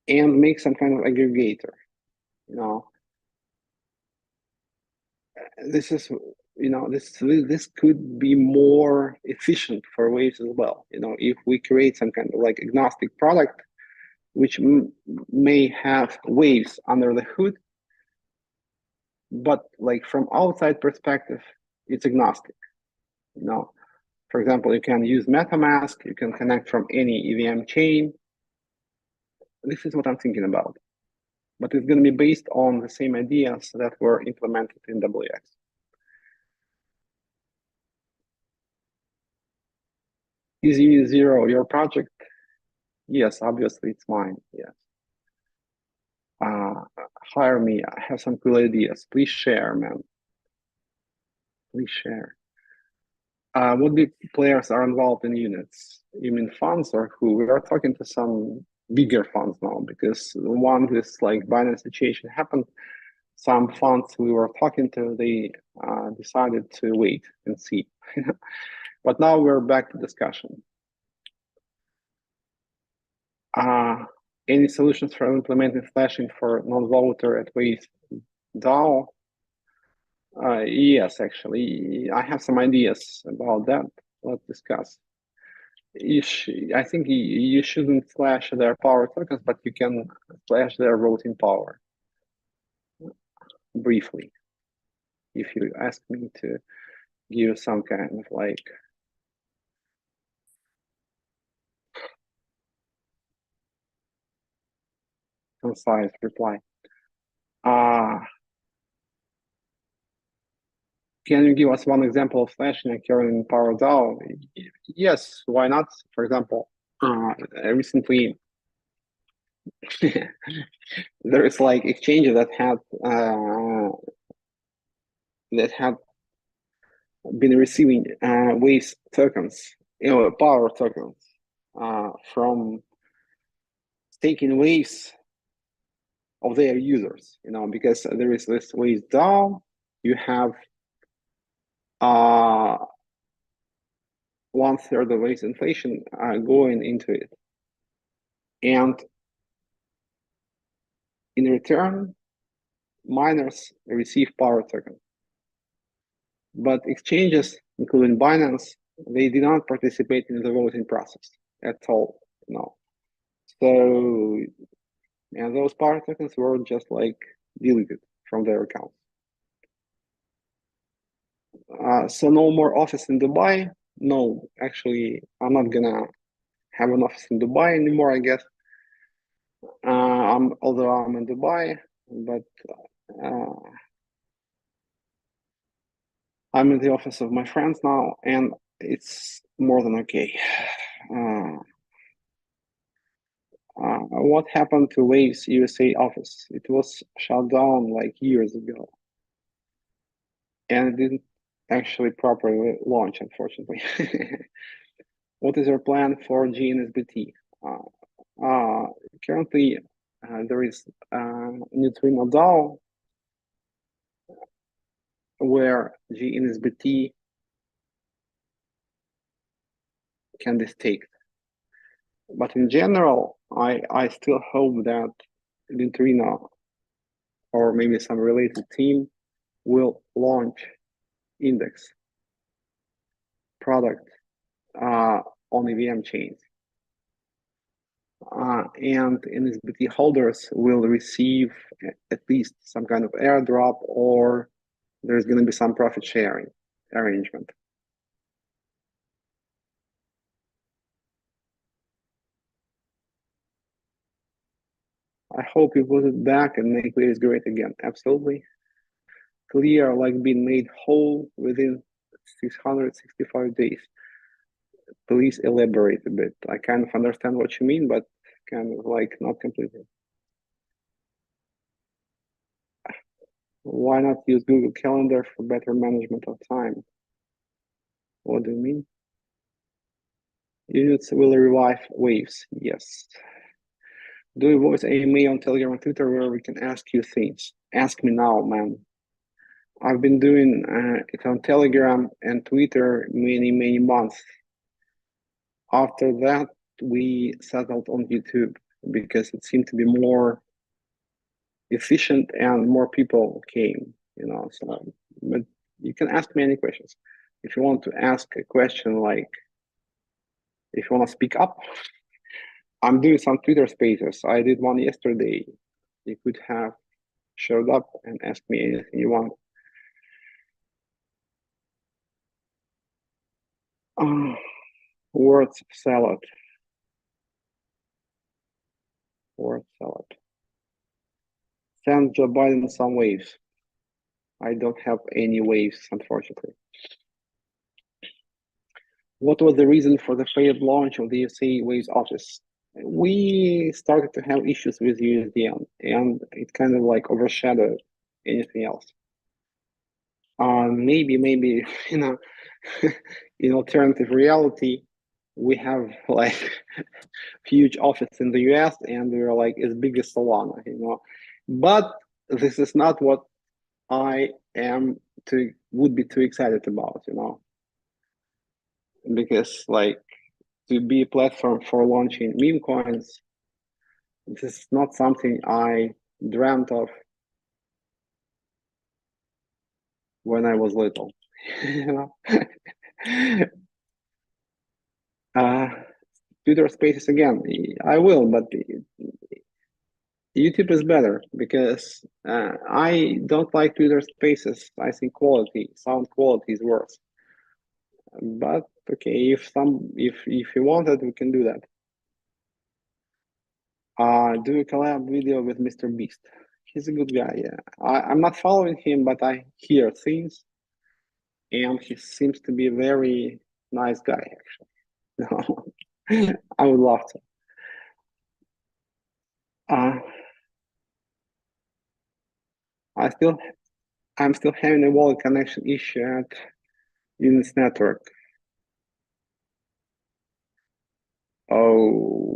and make some kind of aggregator. This is this could be more efficient for waves as well. If we create some kind of agnostic product, which may have waves under the hood, but from outside perspective, it's agnostic. For example, you can use MetaMask, you can connect from any EVM chain. This is what I'm thinking about. But it's going to be based on the same ideas that were implemented in WX. Is Win0 your project? Yes, obviously it's mine. Yes. Hire me. I have some cool ideas. Please share, man. Please share. What big players are involved in units? You mean funds or who? We are talking to some bigger funds now, because one this Binance situation happened. some funds we were talking to, they decided to wait and see. But now we're back to discussion. Any solutions for implementing flashing for non-voter at Waves DAO? Yes, actually, I have some ideas about that. Let's discuss. I think you shouldn't flash their power tokens, but you can flash their voting power briefly. If you ask me to give some kind of like concise reply. Can you give us one example of flashing occurring in PowerDAO? Yes, why not? For example, recently there is like exchanges that had been receiving Waves tokens, power tokens from staking Waves of their users. Because there is this Waves DAO, you have 1/3 of Waves inflation going into it, and in return, miners receive power tokens. But exchanges, including Binance, they did not participate in the voting process at all. So, and those power tokens were just like deleted from their accounts. So no more office in Dubai. No, actually, I'm not gonna have an office in Dubai anymore, I guess. Although I'm in Dubai, but I'm in the office of my friends now, and it's more than okay. What happened to Waves USA office? It was shut down like years ago, and it didn't actually properly launch, unfortunately. What is your plan for GNSBT? Currently, there is Neutrino DAO where GNSBT can be staked. But in general, I still hope that Neutrino or maybe some related team will launch index product on EVM chains. And NSBT holders will receive at least some kind of airdrop, or there's going to be some profit sharing arrangement. I hope you put it back and make Waves great again. Absolutely. Clear, like being made whole within 665 days. Please elaborate a bit. I kind of understand what you mean, but kind of like not completely. Why not use Google Calendar for better management of time? What do you mean? Units will revive Waves. Yes. Do you voice AMA on Telegram and Twitter where we can ask you things? Ask me now, man. I've been doing it on Telegram and Twitter many months. After that, we settled on YouTube because it seemed to be more efficient and more people came, so, but you can ask me any questions. If you want to ask a question, like if you want to speak up, I'm doing some Twitter spaces. I did one yesterday. You could have showed up and asked me anything you want. Word salad. Word salad. Send Joe Biden some waves. I don't have any waves, unfortunately. What was the reason for the failed launch of the USA Waves office? We started to have issues with USDN, and it kind of like overshadowed anything else. Maybe in alternative reality, we have like huge office in the US, and we're like as big as Solana, But this is not what I would be too excited about, because like to be a platform for launching meme coins, this is not something I dreamt of when I was little. uh, Twitter Spaces again, I will, but YouTube is better because I don't like Twitter Spaces. I think sound quality is worse. But okay, if you want it, we can do that. Do a collab video with Mr. Beast. He's a good guy. Yeah, I'm not following him, but I hear things, and he seems to be a very nice guy. Actually, I would love to. Uh, I'm still having a wallet connection issue at Units Network. Oh,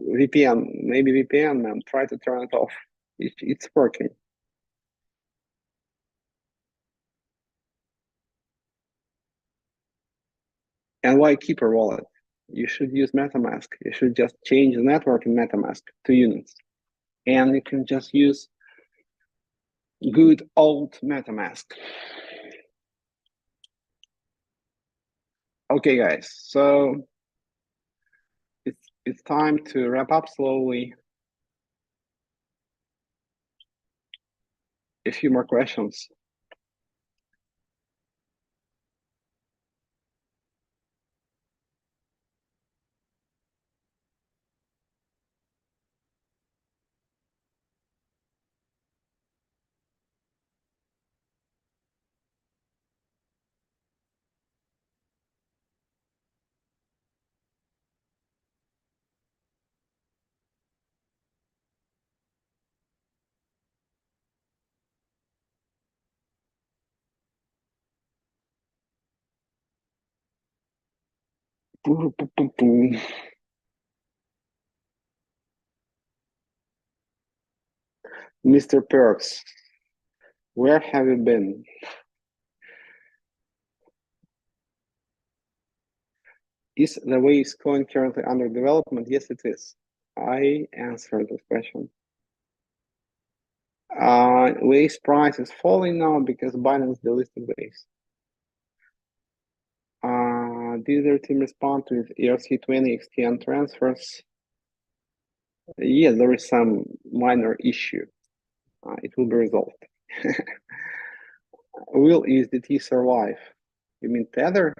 VPN, maybe VPN, man. Try to turn it off. It's working. And why keep a wallet? You should use MetaMask. You should just change the network in MetaMask to units. And you can just use good old MetaMask. Okay, guys, so it's time to wrap up slowly. A few more questions. Mr. Perks, where have you been? Is the Waves coin currently under development? Yes, it is. I answered this question. Waves price is falling now because Binance delisted Waves. Did their team respond to ERC20 XTN transfers? Yes, there is some minor issue. It will be resolved. Will USDT survive? You mean Tether?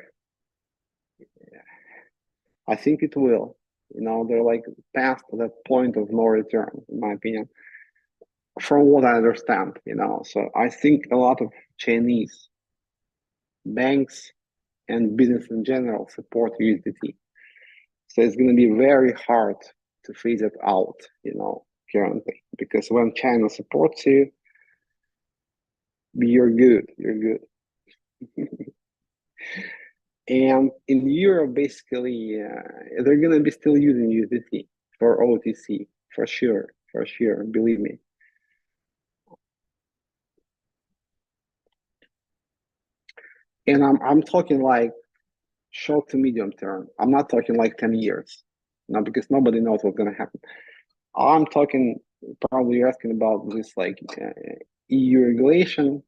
I think it will. They're like past that point of no return, in my opinion, from what I understand. So I think a lot of Chinese banks and business in general support USDT. So it's going to be very hard to phase it out, currently, because when China supports you, you're good. You're good. And in Europe, basically, they're going to be still using USDT for OTC, for sure, believe me. And I'm talking like short to medium term. I'm not talking like 10 years, because nobody knows what's going to happen. I'm talking, probably you're asking about this like EU regulation.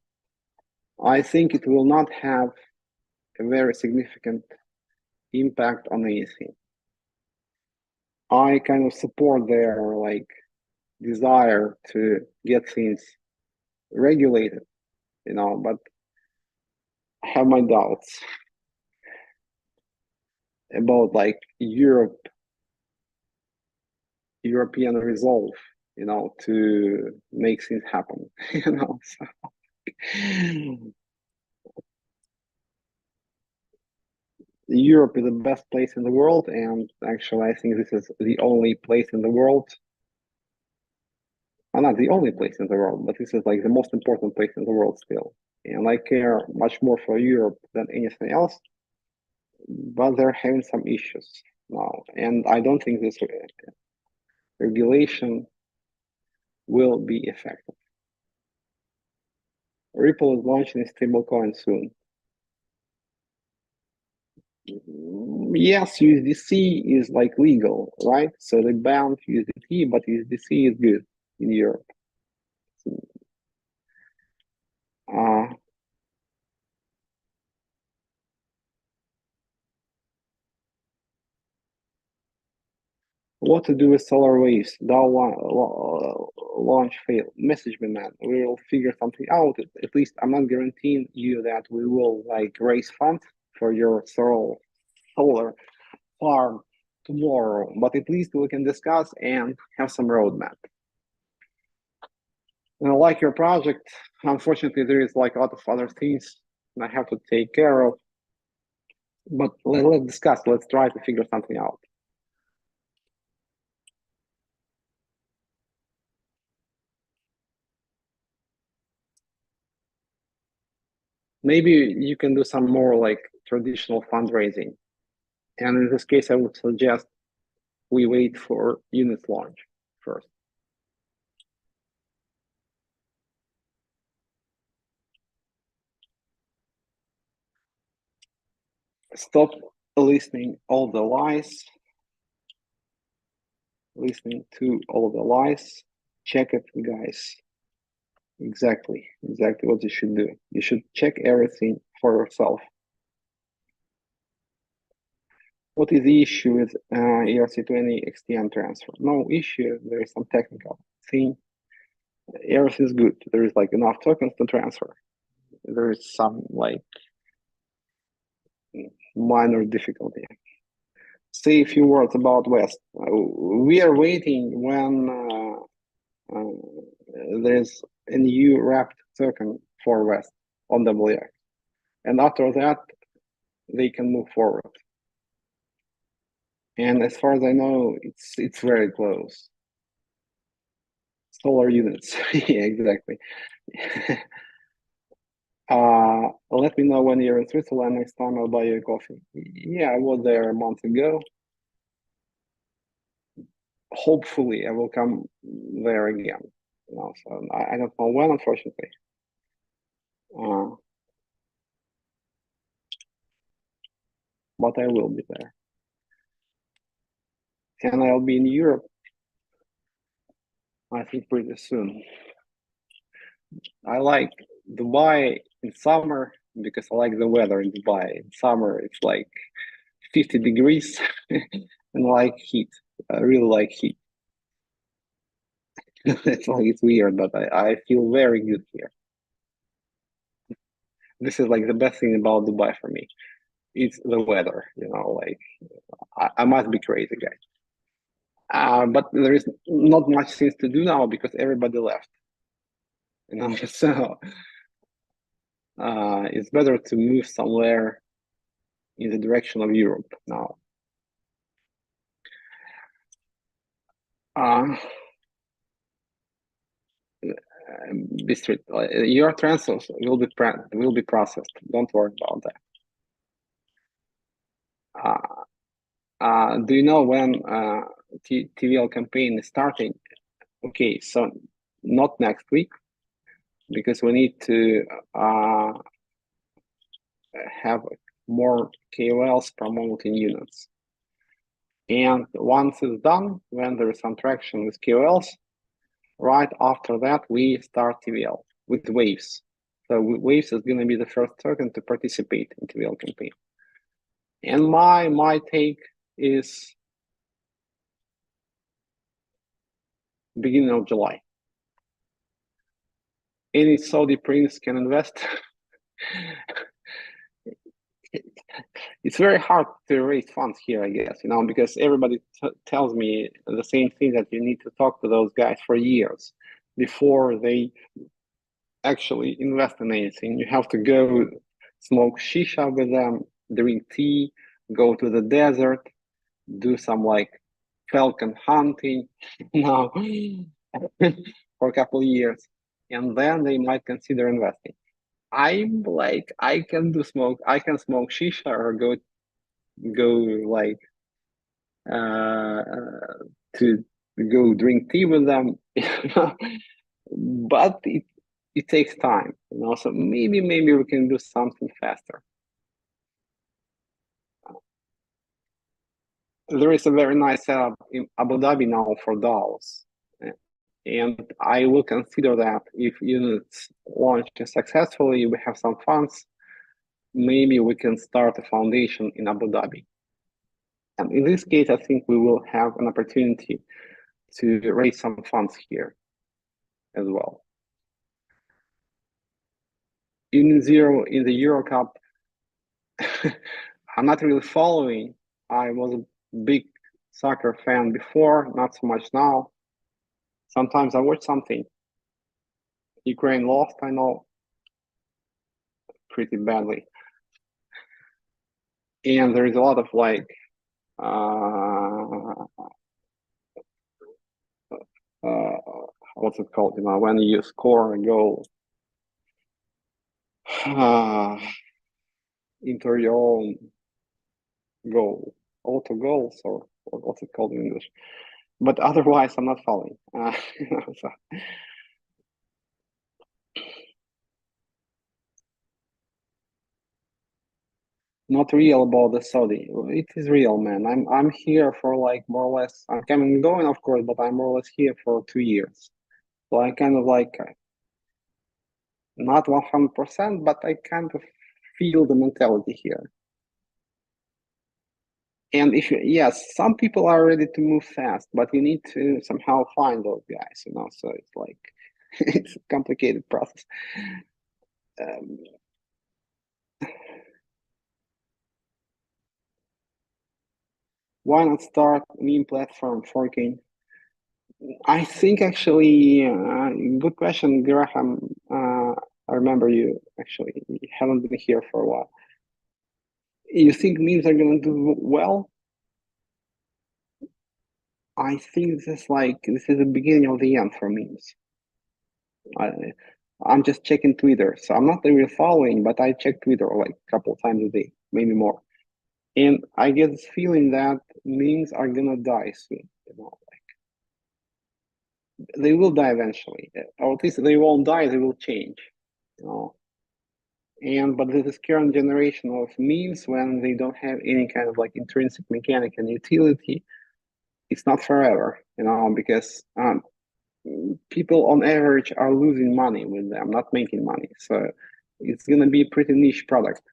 I think it will not have a very significant impact on anything. I kind of support their like desire to get things regulated, but I have my doubts about like European resolve, to make things happen, So. Europe is the best place in the world, and actually, I think this is the only place in the world. Well, not the only place in the world, but this is like the most important place in the world still. And I care much more for Europe than anything else, but they're having some issues now, and I don't think this regulation will be effective. Ripple is launching a stablecoin soon. Yes, USDC is like legal, right? So they banned USDT, but USDC is good in Europe. Uh, what to do with solar waves? Launch fail. Message me, man. We will figure something out. At least I'm not guaranteeing you that we will like raise funds for your solar farm tomorrow, but at least we can discuss and have some roadmap. And I like your project. Unfortunately, there is like a lot of other things I have to take care of. But let's discuss. Let's try to figure something out. Maybe you can do some more like traditional fundraising. And in this case, I would suggest we wait for unit launch first. Stop listening all the lies, listening to all the lies. Check it, guys. Exactly what you should do. You should check everything for yourself. What is the issue with ERC20 XTM transfer? No issue. There is some technical thing. Everything is good. There is like enough tokens to transfer. There is some like minor difficulty. Say a few words about West. We are waiting when there's a new wrapped token for West on WX. And after that, they can move forward. And as far as I know, it's very close. Solar units. Yeah, exactly. Let me know when you're in Switzerland next time. I'll buy you a coffee. Yeah, I was there a month ago. Hopefully, I will come there again. So I don't know when, unfortunately. Uh, but I will be there. And I'll be in Europe, I think, pretty soon. I like Dubai in summer because I like the weather in Dubai. In summer, it's like 50 degrees and I like heat. I really like heat. It's weird, but I feel very good here. This is like the best thing about Dubai for me. It's the weather, like I must be crazy, guys. But there is not much things to do now because everybody left. So it's better to move somewhere in the direction of Europe now. Uh, Bistrit, your transfers will be processed. Don't worry about that. Do you know when TVL campaign is starting? Okay, so not next week because we need to have more KOLs promoting units. And once it's done, when there is some traction with KOLs, right after that, we start TVL with Waves. So Waves is going to be the first token to participate in TVL campaign. And my take is beginning of July. Any Saudi prince can invest. It's very hard to raise funds here, I guess, because everybody tells me the same thing, that you need to talk to those guys for years before they actually invest in anything. You have to go smoke shisha with them, drink tea, go to the desert, do some like falcon hunting now for a couple of years, and then they might consider investing. I'm like, I can smoke shisha or go like to go drink tea with them, but it takes time, so maybe we can do something faster. There is a very nice setup in Abu Dhabi now for DAOs. And I will consider that if units launch successfully, we have some funds, maybe we can start a foundation in Abu Dhabi. And in this case, I think we will have an opportunity to raise some funds here as well. In the Euro Cup, I'm not really following. I was a big soccer fan before, not so much now. Sometimes I watch something. Ukraine lost, I know, pretty badly. And there is a lot of like what's it called? When you score a goal into your own goal, auto goals, or what's it called in English? But otherwise, I'm not following. So. Not real about the Saudi. It is real, man. I'm here for like more or less. I'm coming and going, of course, but I'm more or less here for 2 years. So I kind of like not 100%, but I kind of feel the mentality here. And yes, some people are ready to move fast, but you need to somehow find those guys, So it's like it's a complicated process. Why not start meme platform forking? I think actually, good question, Graham. I remember you actually. You haven't been here for a while. You think memes are gonna do well? I think this is the beginning of the end for memes. I'm just checking Twitter, so I'm not really following, but I check Twitter like a couple of times a day, maybe more. And I get this feeling that memes are gonna die soon. They will die eventually, or at least they won't die. They will change. But this current generation of memes, when they don't have any kind of like intrinsic mechanic and utility, it's not forever, because people on average are losing money with them, not making money. So it's gonna be a pretty niche product.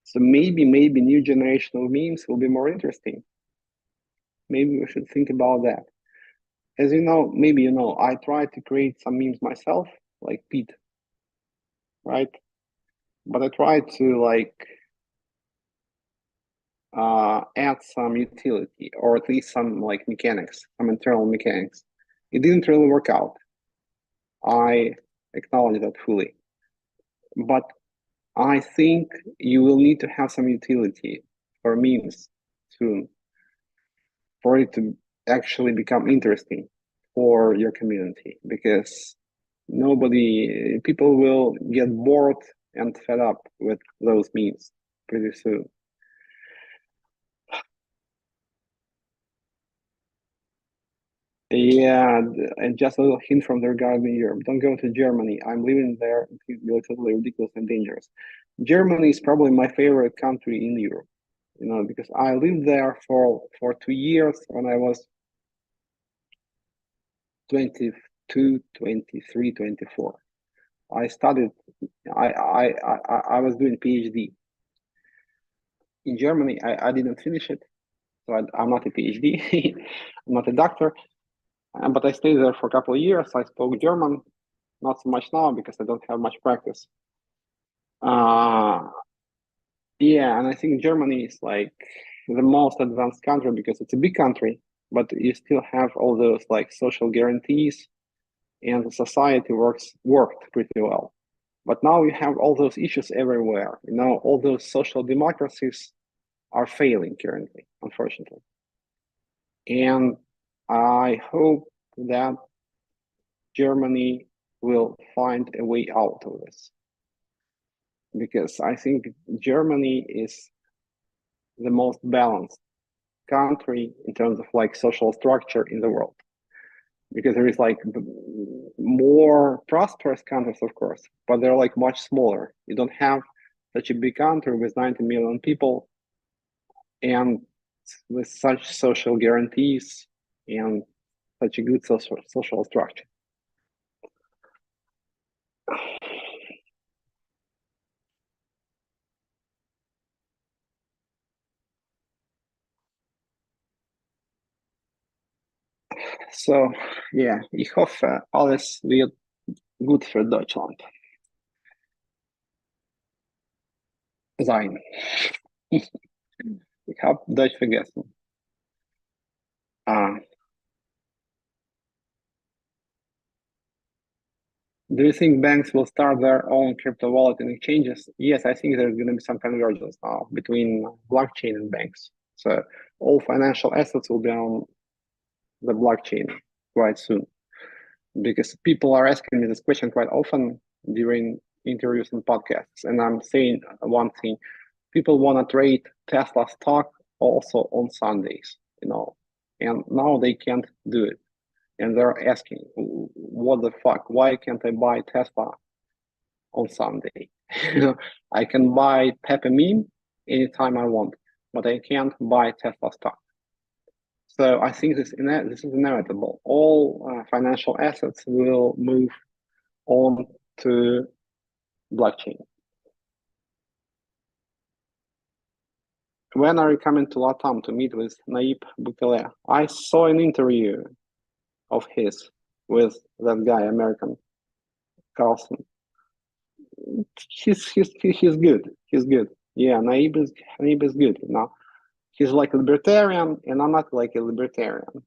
So maybe new generation of memes will be more interesting. Maybe we should think about that. As you know, maybe I tried to create some memes myself, like Pete, right? But I tried to add some utility, or at least some like mechanics, some internal mechanics. It didn't really work out. I acknowledge that fully. But I think you will need to have some utility for memes soon for it to actually become interesting for your community, because people will get bored and fed up with those memes pretty soon. Yeah, and just a little hint from the regarding Europe. Don't go to Germany. I'm living there. It's totally ridiculous and dangerous. Germany is probably my favorite country in Europe, because I lived there for 2 years when I was 22, 23, 24. I studied, I was doing PhD in Germany. I didn't finish it, so I'm not a PhD. I'm not a doctor, but I stayed there for a couple of years. I spoke German, not so much now because I don't have much practice. Yeah, and I think Germany is like the most advanced country because it's a big country, but you still have all those like social guarantees, and the society worked pretty well. But now you have all those issues everywhere. All those social democracies are failing currently, unfortunately. And I hope that Germany will find a way out of this, because I think Germany is the most balanced country in terms of like social structure in the world, because there is like more prosperous countries, of course, but they're like much smaller. You don't have such a big country with 90 million people and with such social guarantees and such a good social structure. So, ja, ich hoffe, alles wird gut für Deutschland sein. Ich habe Deutsch vergessen. Uh, do you think banks will start their own crypto wallet and exchanges? Yes, I think there's going to be some convergence now between blockchain and banks. So all financial assets will be on the blockchain quite soon. Because people are asking me this question quite often during interviews and podcasts. And I'm saying one thing, people want to trade Tesla stock also on Sundays, and now they can't do it. And they're asking, what the fuck? Why can't I buy Tesla on Sunday? I can buy Peppermint anytime I want, but I can't buy Tesla stock. So I think this is inevitable. All financial assets will move on to blockchain. When are you coming to Latam to meet with Nayib Bukele? I saw an interview of his with that guy, American Carlson. He's good. He's good. Yeah, Nayib is good. He's like a libertarian, and I'm not like a libertarian.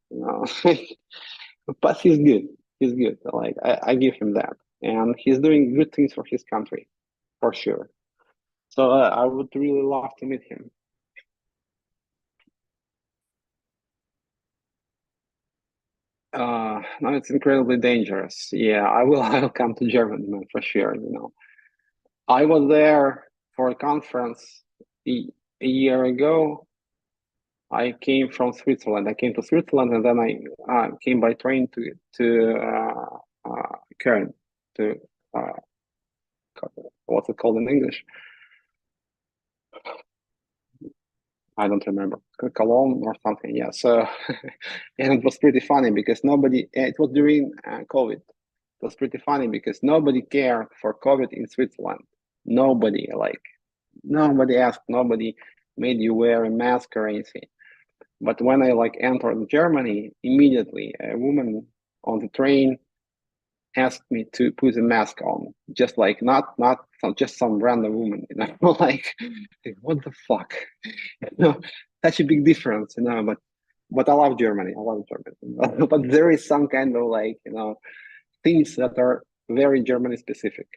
But he's good. He's good. Like I give him that, and he's doing good things for his country, for sure. So I would really love to meet him. No, it's incredibly dangerous. Yeah, I'll come to Germany, man, for sure. I was there for a conference a year ago. I came from Switzerland. I came to Switzerland, and then I came by train to Köln, to what's it called in English? I don't remember, Cologne or something. Yeah. So, and it was pretty funny because it was during COVID. It was pretty funny because nobody cared for COVID in Switzerland. Nobody asked, nobody made you wear a mask or anything. But when I entered Germany, immediately a woman on the train asked me to put a mask on, just not just some random woman, like what the fuck, such a big difference, But I love Germany. But there is some kind of things that are very Germany specific.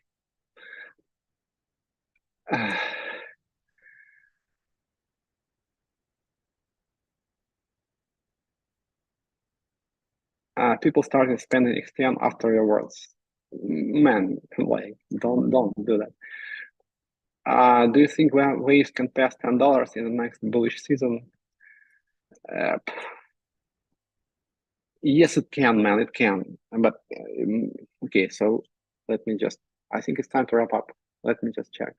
People started spending XTM after your words. Man, don't do that. Do you think waves can pass $10 in the next bullish season? Yes, it can, man. It can. But okay, so I think it's time to wrap up. Let me just check.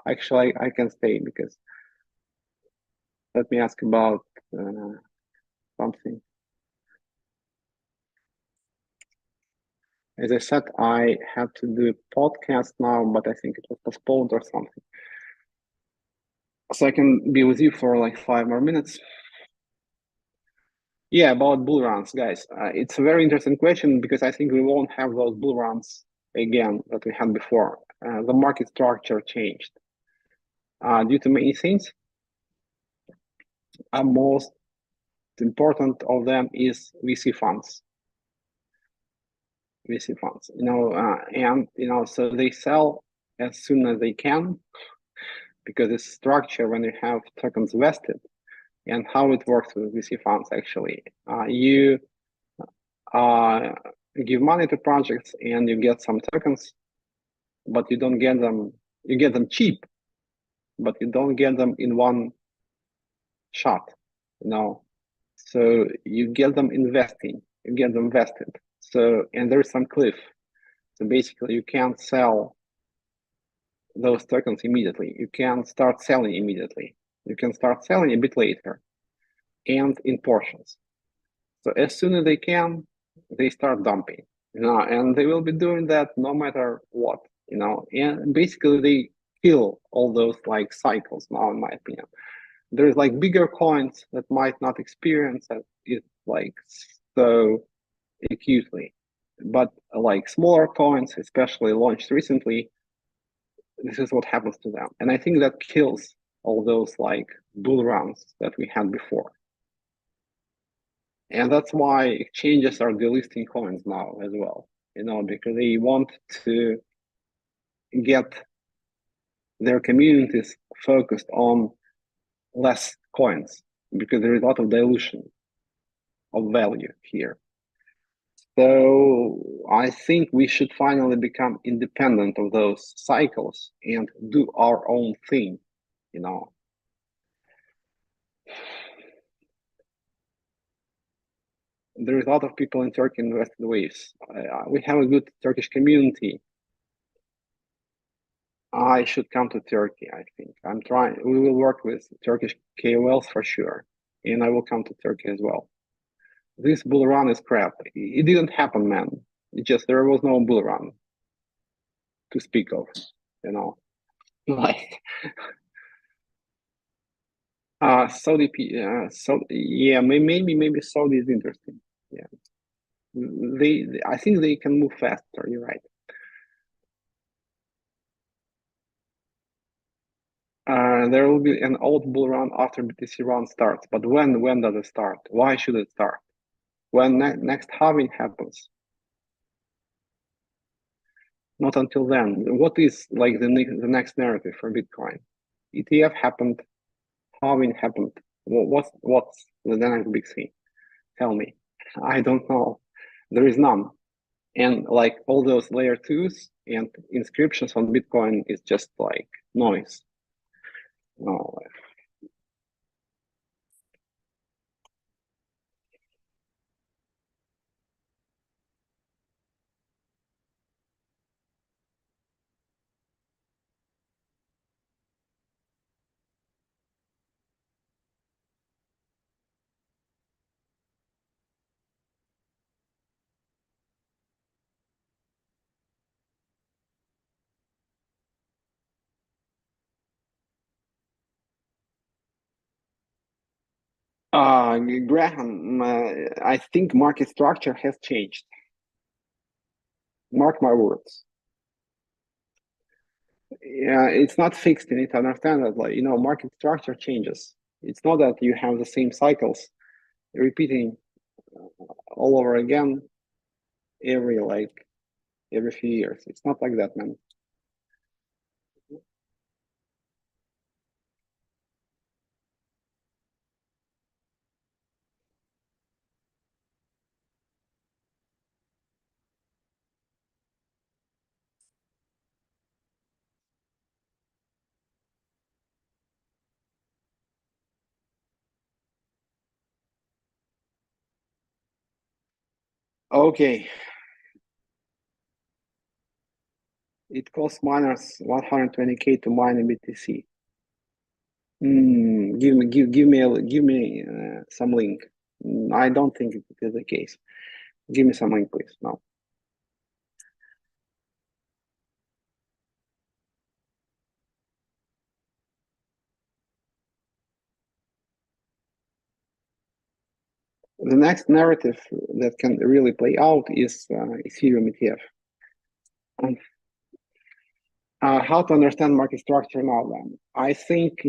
Actually, I can stay because let me ask about something. As I said, I had to do a podcast now, but I think it was postponed or something. So I can be with you for 5 more minutes. Yeah, about bull runs, guys. It's a very interesting question because I think we won't have those bull runs again that we had before. The market structure changed due to many things. Most important of them is VC funds. So they sell as soon as they can because it's structure when you have tokens vested. And how it works with VC funds, actually, you give money to projects and you get some tokens, but you don't get them. You get them cheap, but you don't get them in one shot. So you get them investing, you get them vested. So, and there's some cliff. So basically you can't sell those tokens immediately. You can't start selling immediately. You can start selling a bit later and in portions. So as soon as they can, they start dumping, and they will be doing that no matter what, and basically they kill all those like cycles now, in my opinion. There's like bigger coins that might not experience it like so acutely, but like smaller coins, especially launched recently, this is what happens to them. And I think that kills all those like bull runs that we had before. And that's why exchanges are delisting coins now as well, because they want to get their communities focused on less coins because there is a lot of dilution of value here. So I think we should finally become independent of those cycles and do our own thing, There is a lot of people in Turkey invested waves. We have a good Turkish community. I should come to Turkey, I think. I'm trying. We will work with Turkish KOLs for sure. And I will come to Turkey as well. This bull run is crap. It didn't happen, man. There was no bull run to speak of, Like Saudi, so yeah, maybe Saudi is interesting. Yeah, I think they can move faster. You're right. There will be an old bull run after BTC run starts, but when does it start? Why should it start? When next halving happens? Not until then. What is like the next narrative for Bitcoin? ETF happened, halving happened. What's the next big thing? Tell me. I don't know. There is none. And like all those layer twos and inscriptions on Bitcoin is just like noise. No. Graham, I think market structure has changed. Mark my words. Yeah, it's not fixed. You need to understand that, market structure changes. It's not that you have the same cycles repeating all over again every few years. It's not like that, man. Okay, it costs miners 120K to mine a BTC. Give me some link. I don't think it is the case. Give me some link, please. No. The next narrative that can really play out is Ethereum ETF. How to understand market structure now then? I think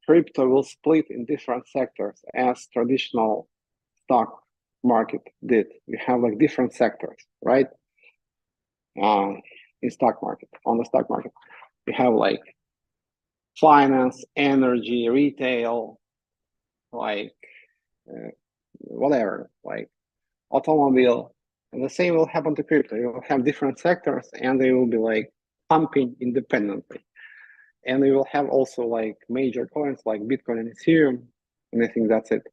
crypto will split in different sectors as traditional stock market did. We have like different sectors, right? On the stock market, we have like finance, energy, retail, like whatever, like automobile. And the same will happen to crypto. You will have different sectors and they will be like pumping independently. And we will have also like major coins like Bitcoin and Ethereum. And I think that's it.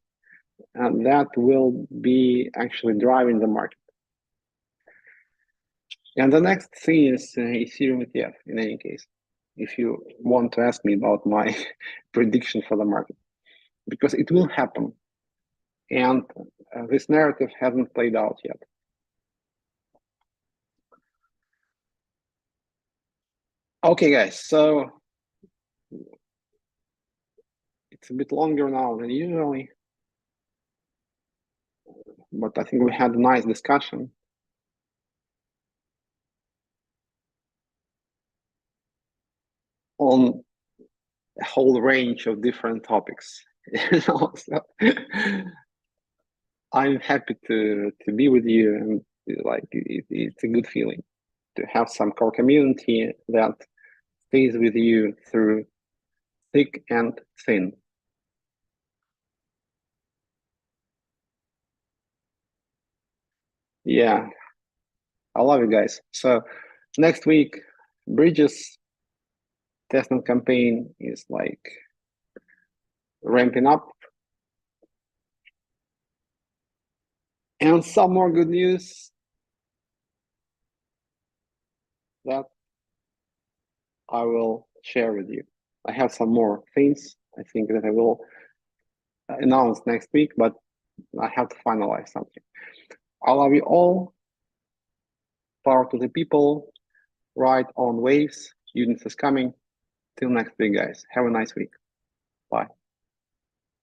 and that will be actually driving the market. And the next thing is Ethereum ETF, in any case, if you want to ask me about my prediction for the market, because it will happen. And this narrative hasn't played out yet. Okay, guys, so it's a bit longer now than usually, but I think we had a nice discussion. On a whole range of different topics. So I'm happy to be with you, and like it's a good feeling to have some core community that stays with you through thick and thin. Yeah, I love you guys. So next week, Bridges testnet campaign is like ramping up, and some more good news that I will share with you. I have some more things I think that I will announce next week, but I have to finalize something. I love you all. Power to the people. Ride on waves. Units is coming. Till next week, guys. Have a nice week. Bye.